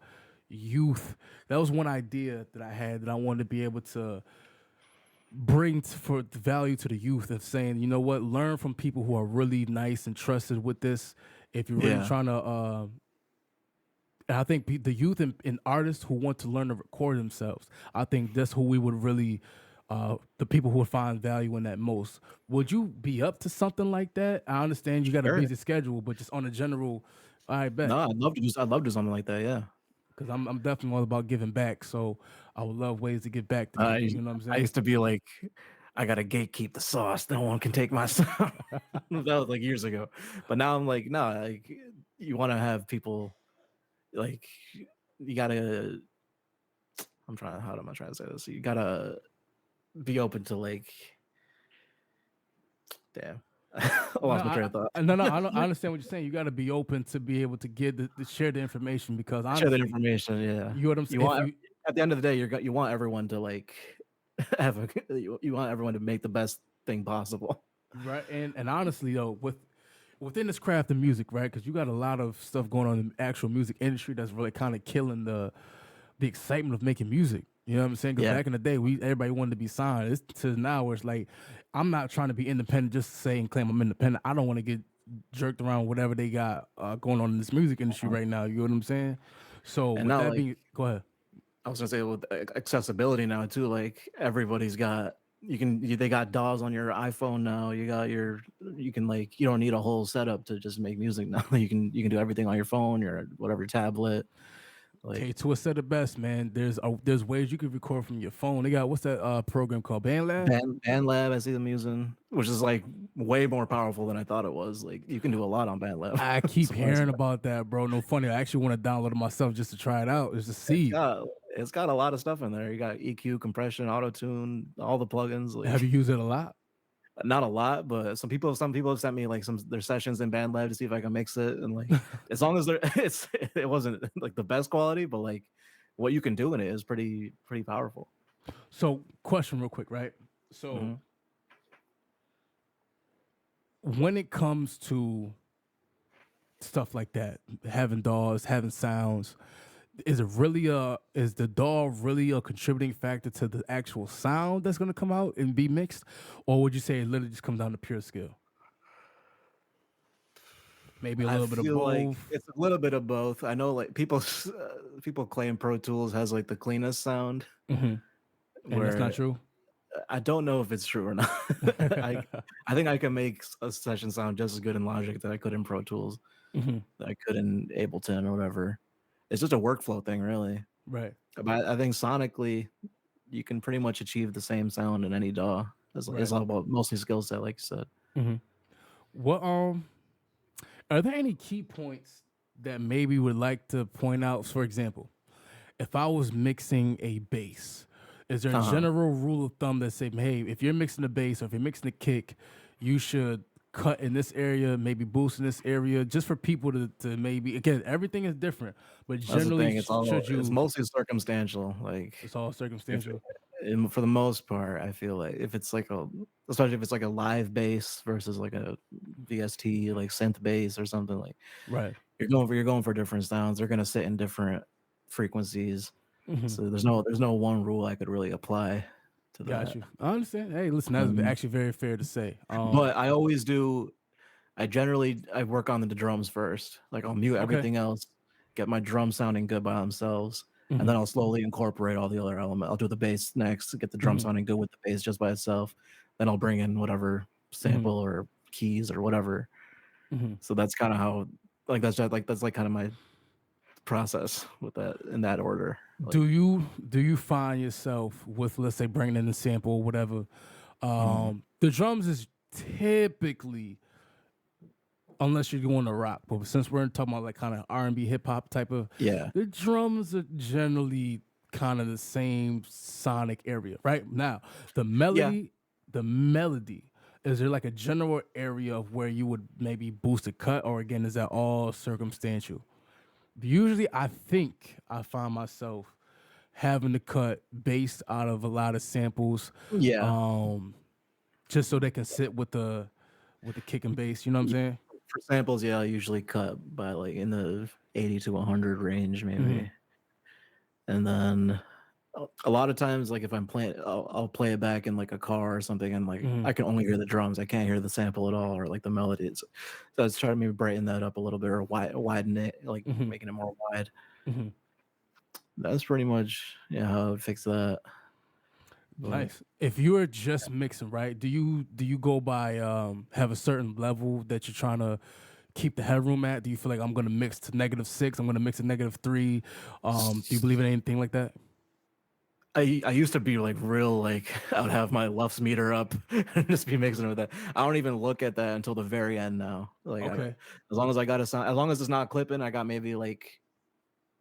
youth. That was one idea that I had that I wanted to be able to bring for the value to the youth of saying, you know what, learn from people who are really nice and trusted with this. If you're really Yeah. trying to, and I think the youth and artists who want to learn to record themselves, I think that's who we would really, the people who would find value in that most. Would you be up to something like that? I understand you got a Sure. busy schedule, but just on a general, I bet. No, I'd love to do something like that. Yeah. Because I'm definitely all about giving back. So I would love ways to give back to I people. You know what I'm I saying? used to be like, I gotta gatekeep the sauce. No one can take my sauce. That was like years ago. But now I'm like, no, like you want to have people like you gotta. How am I trying to say this? You gotta be open to like, damn, I No, lost my train of thought. I understand what you're saying. You got to be open to be able to get the share the information because Share that honestly, information. Yeah, you know what I'm you saying. want at the end of the day, you want everyone to like have you want everyone to make the best thing possible. Right, and honestly though, within this craft of music, right? Because you got a lot of stuff going on in the actual music industry that's really kind of killing the excitement of making music. You know what I'm saying? Because Yeah. back in the day, everybody wanted to be signed. It's to now where it's like, I'm not trying to be independent just to say and claim I'm independent. I don't want to get jerked around whatever they got going on in this music industry right now. You know what I'm saying? So And with now, that like, being, go ahead. I was gonna say with accessibility now too, like everybody's got they got DAWs on your iPhone now. You can like you don't need a whole setup to just make music now. You can do everything on your phone, your whatever tablet. Like K2 said it best, man. There's ways you can record from your phone. They got what's that program called? BandLab? BandLab, I see them using, which is like way more powerful than I thought it was. Like you can do a lot on BandLab. I keep hearing Surprisingly. about that, bro. No funny. I actually want to download it myself just to try it out, just to see. It's got a lot of stuff in there. You got EQ, compression, auto tune, all the plugins. Like Have you used it a lot? not a lot, but some people have sent me like some their sessions in BandLab to see if I can mix it, and like as long as it wasn't like the best quality, but like what you can do in it is pretty powerful. So, question real quick, right? So, when it comes to stuff like that, having DAWs, having sounds, is the DAW really a contributing factor to the actual sound that's going to come out and be mixed, or would you say it literally just comes down to pure skill? Maybe a little bit of feel like both. it's a little bit of both. I know like people claim Pro Tools has like the cleanest sound, And that's not where true. I don't know if it's true or not. I think I can make a session sound just as good in Logic that I could in Pro Tools, that I could in Ableton or whatever. It's just a workflow thing, really. Right. But I think sonically, you can pretty much achieve the same sound in any DAW. It's all about mostly skill set, like you said. What are there any key points that maybe would like to point out? For example, if I was mixing a bass, is there a general rule of thumb that say, hey, if you're mixing the bass or if you're mixing the kick, you should cut in this area, maybe boost in this area, just for people to maybe, again, everything is different, but That's the generally, thing. It's mostly circumstantial. Like it's all circumstantial. for the most part, I feel like if it's like especially if it's like a live bass versus like a VST like synth bass or something, like Right. you're going for different sounds. They're gonna sit in different frequencies. Mhm. So there's no one rule I could really apply to Got that. you. I understand. Hey, listen, that's Mhm. actually very fair to say. But I always do. I work on the drums first. Like I'll mute Okay. everything else, get my drums sounding good by themselves, and Mhm. then I'll slowly incorporate all the other elements. I'll do the bass next, get the drum Mhm. sounding good with the bass just by itself. Then I'll bring in whatever Mhm. sample or keys or whatever. Mhm. So that's kind of how, like that's like kind of my process with that in that order. Like, Do you find yourself with, let's say, bringing in a sample or whatever? mm, The drums is typically, unless you're going to rock, but since we're talking about like kind of R&B, hip hop type of, yeah, the drums are generally kind of the same sonic area, right? Now, the yeah, melody, the melody. Is there like a general area of where you would maybe boost a cut, or again, is that all circumstantial? Usually, I think I find myself having to cut based out of a lot of samples, yeah. um, just so they can sit with the kick and bass. You know what I'm saying? For samples, yeah, I usually cut by like in the 80 to 100 range, Mm-hmm. maybe. And then a lot of times, like if I'm playing, I'll play it back in like a car or something, and like Mm-hmm. I can only hear the drums. I can't hear the sample at all, or like the melodies. So I was trying to maybe brighten that up a little bit or widen it, like Mm-hmm. making it more wide. Mm-hmm. That's pretty much how I would fix that. But Nice. If you are just mixing, right? Do you go by have a certain level that you're trying to keep the headroom at? Do you feel like I'm gonna mix to -6? I'm gonna mix to -3. Do you believe in anything like that? I used to be like real like I would have my LUFS meter up and just be mixing with that. I don't even look at that until the very end now. Okay. As long as I got a sound, as long as it's not clipping, I got maybe like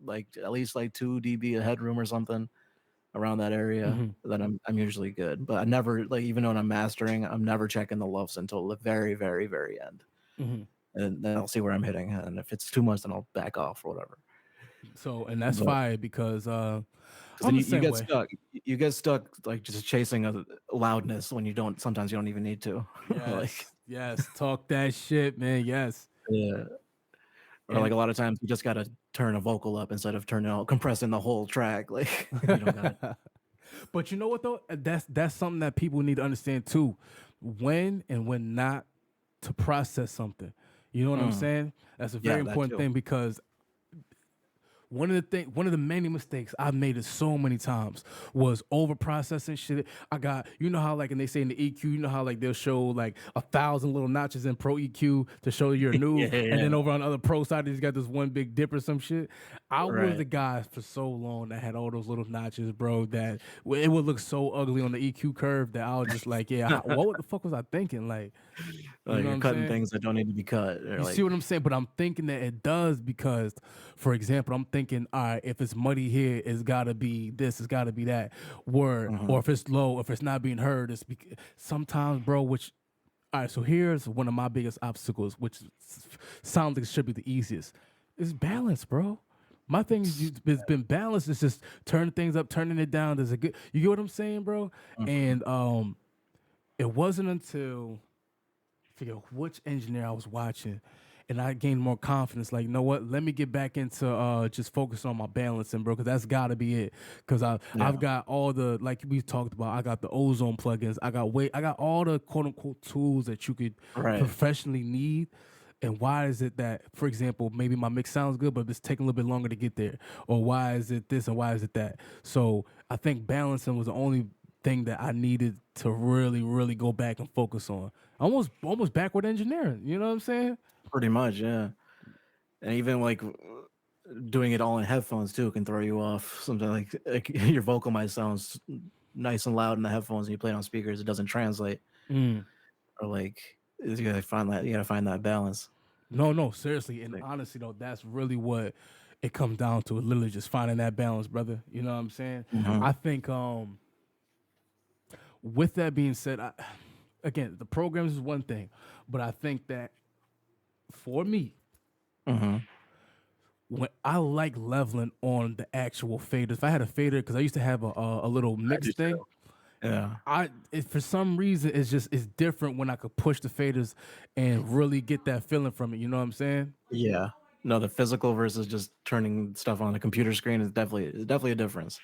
at least like 2 dB of headroom or something around that area. Mm-hmm. Then I'm usually good. But I never like even when I'm mastering, I'm never checking the LUFS until the very very very end, Mm-hmm. and then I'll see where I'm hitting. And if it's too much, then I'll back off or whatever. So, and that's But fire because because then I'm the you same get way. stuck. You get stuck like just chasing a loudness when you don't. Sometimes you don't even need to. Like Yes, yes. Talk that shit, man. Yes. yeah, or like And a lot of times you just gotta turn a vocal up instead of compressing the whole track. Like you don't got. but you know what though? That's something that people need to understand too. When and when not to process something. You know what I'm Mm, saying? That's a very yeah, that important too. thing because one of the many mistakes I've made it so many times was over processing shit. I got, you know how like, and they say in the EQ, you know how like they'll show like 1,000 little notches in Pro EQ to show you're a noob, Yeah, and yeah, then over on the other Pro side, he's got this one big dip or some shit. I was right. the guy for so long that had all those little notches, bro. That it would look so ugly on the EQ curve that I was just like, yeah, what the fuck was I thinking? Like, you Like know what you're I'm cutting saying? things that don't need to be cut. Or You see like what I'm saying? But I'm thinking that it does because, for example, I'm thinking, all right, if it's muddy here, it's got to be this, it's got to be that. Word. Or mhm. if it's low, if it's not being heard, sometimes, bro, which, all right, so here's one of my biggest obstacles, which sounds like it should be the easiest, is balance, bro. My thing is it's been balanced. It's just turning things up, turning it down. There's a good, you get what I'm saying, bro? Mhm. And it wasn't until forget which engineer I was watching, and I gained more confidence. Like, you know what? Let me get back into just focus on my balancing, bro, because that's got to be it. Because Yeah, I've got all the like we talked about. I got the ozone plugins. I got all the quote unquote tools that you could right. professionally need. And why is it that, for example, maybe my mix sounds good, but it's taking a little bit longer to get there? Or why is it this and why is it that? So I think balancing was the only thing that I needed to really, really go back and focus on. Almost backward engineering. You know what I'm saying? Pretty much, yeah. And even like doing it all in headphones too can throw you off. Something like your vocal might sound nice and loud in the headphones, and you play it on speakers, it doesn't translate. Mm. Or like you gotta find that balance. No, no, seriously. And Like, honestly, though, that's really what it comes down to. Literally just finding that balance, brother. You know what I'm saying? mhm, I think with that being said, again, the programs is one thing, but I think that for me, mhm. when I like leveling on the actual faders. If I had a fader, because I used to have a little I mix do thing, too. Yeah. for some reason it's different when I could push the faders and really get that feeling from it. You know what I'm saying? Yeah. No, the physical versus just turning stuff on a computer screen is definitely a difference.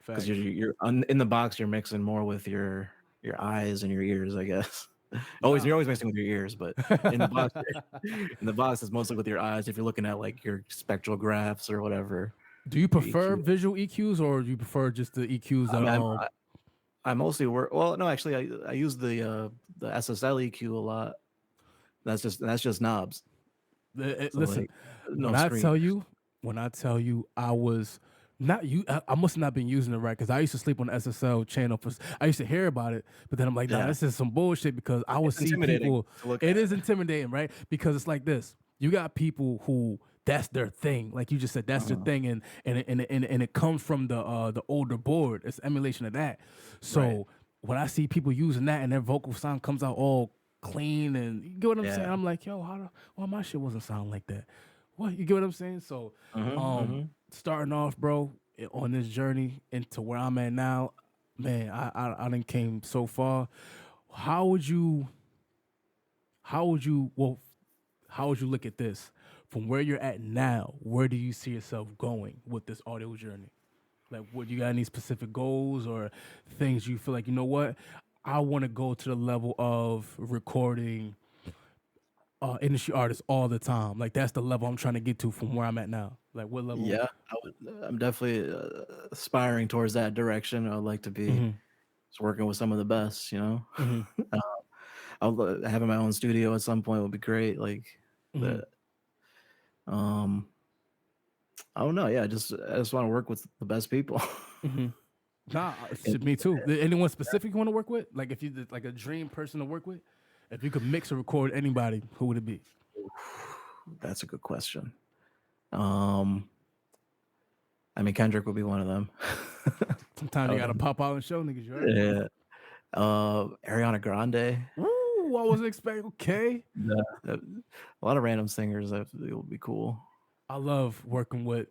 Because Facts. in the box, you're mixing more with your eyes and your ears, I guess. Nah. You're always mixing with your ears, but in the box, it's mostly with your eyes. If you're looking at like your spectral graphs or whatever. Do you prefer EQ. visual EQs or do you prefer just the EQs I that mean, I mostly work. Well, no, actually, I use the SSL EQ a lot. That's just knobs. So listen, like, no screen. when I tell you I was not you, I must have not been using it right because I used to sleep on the SSL channel. I used to hear about it, but then I'm like, nah, Yeah. this is some bullshit because I would It's see intimidating people. to look It at. is intimidating, right? Because it's like this. You got people who that's their thing, like you just said, that's their thing, and it comes from the older board. It's emulation of that. So Right. when I see people using that and their vocal sound comes out all clean and you get what I'm saying, Yeah. I'm like, yo, why my shit wasn't sound like that? What, you get what I'm saying? So starting off, bro, on this journey into where I'm at now, man, I done came so far. How would you look at this? From where you're at now, where do you see yourself going with this audio journey? Like, what, you got any specific goals or things you feel like, you know what? I want to go to the level of recording industry artists all the time. Like, that's the level I'm trying to get to from where I'm at now. Like, what level? Yeah, I'm definitely aspiring towards that direction. I'd like to be just working with some of the best, you know. Having my own studio at some point would be great. Like the, I don't know. Yeah, I just want to work with the best people. Nah, me too. Anyone specific you want to work with? Like, if you did, like, a dream person to work with, if you could mix or record anybody, who would it be? That's a good question. I mean, Kendrick would be one of them. Sometimes you gotta pop out and show niggas, you right? Yeah. Ariana Grande. Ooh, I wasn't expecting. Okay. Yeah, a lot of random singers. It would be cool. I love working with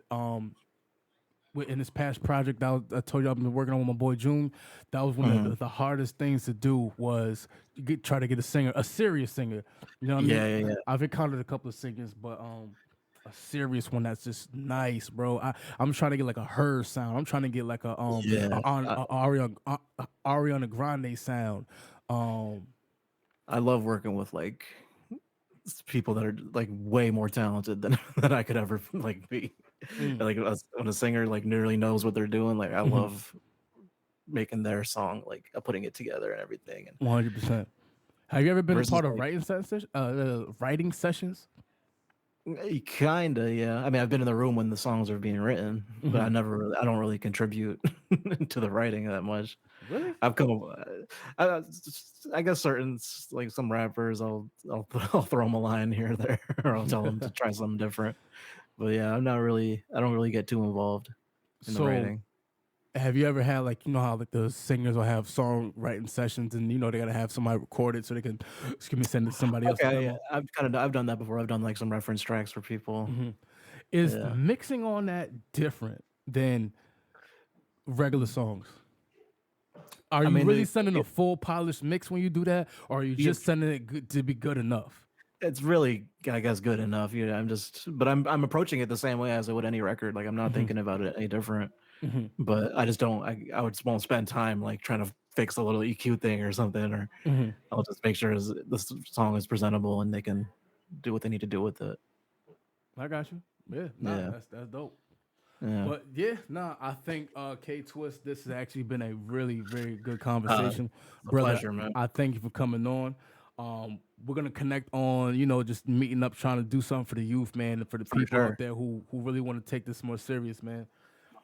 in this past project that I told you I've been working on with my boy June. That was one of the hardest things to do was try to get a serious singer. You know what I mean? Yeah. I've encountered a couple of singers, but a serious one that's just nice, bro. I'm trying to get like a her sound. I'm trying to get like a Ariana Grande sound. I love working with like people that are like way more talented than I could ever like be. Like when a singer like nearly knows what they're doing, like I love making their song, like putting it together and everything. And 100%. Have you ever been a part of like, writing sessions? Kinda, yeah. I mean, I've been in the room when the songs are being written, but I don't really contribute to the writing that much. Really? I've come, I guess certain like some rappers, I'll throw them a line here or there, or I'll tell them to try something different. But yeah, I don't really get too involved in the writing. Have you ever had, like, you know how like the singers will have songwriting sessions and you know they gotta have somebody record it so they can send it to somebody else? Okay, yeah, I've done that before. I've done like some reference tracks for people. Is mixing on that different than regular songs? Are you really sending a full polished mix when you do that, or are you just sending it good to be good enough? It's really, I guess, good enough. Yeah, I'm approaching it the same way as I would any record. Like I'm not thinking about it any different. But I just don't. I just won't spend time like trying to fix a little EQ thing or something. Or I'll just make sure the song is presentable and they can do what they need to do with it. I got you. Yeah, that's dope. Yeah. But yeah, I think K Twist, this has actually been a really, very good conversation. Brother, pleasure, man. I thank you for coming on. We're gonna connect on, just meeting up, trying to do something for the youth, man, and for the people out there who really want to take this more serious, man.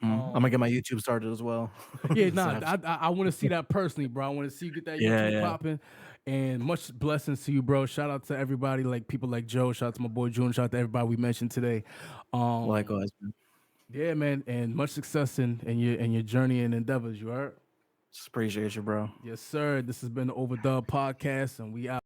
I'm gonna get my YouTube started as well. Yeah, I want to see that personally, bro. I want to see you get that YouTube popping. And much blessings to you, bro. Shout out to everybody, like people like Joe. Shout out to my boy June. Shout out to everybody we mentioned today. Likewise, man. Yeah, man, and much success in your journey and endeavors. You heard? Just appreciate you, bro. Yes, sir. This has been the OVRDUB podcast, and we out.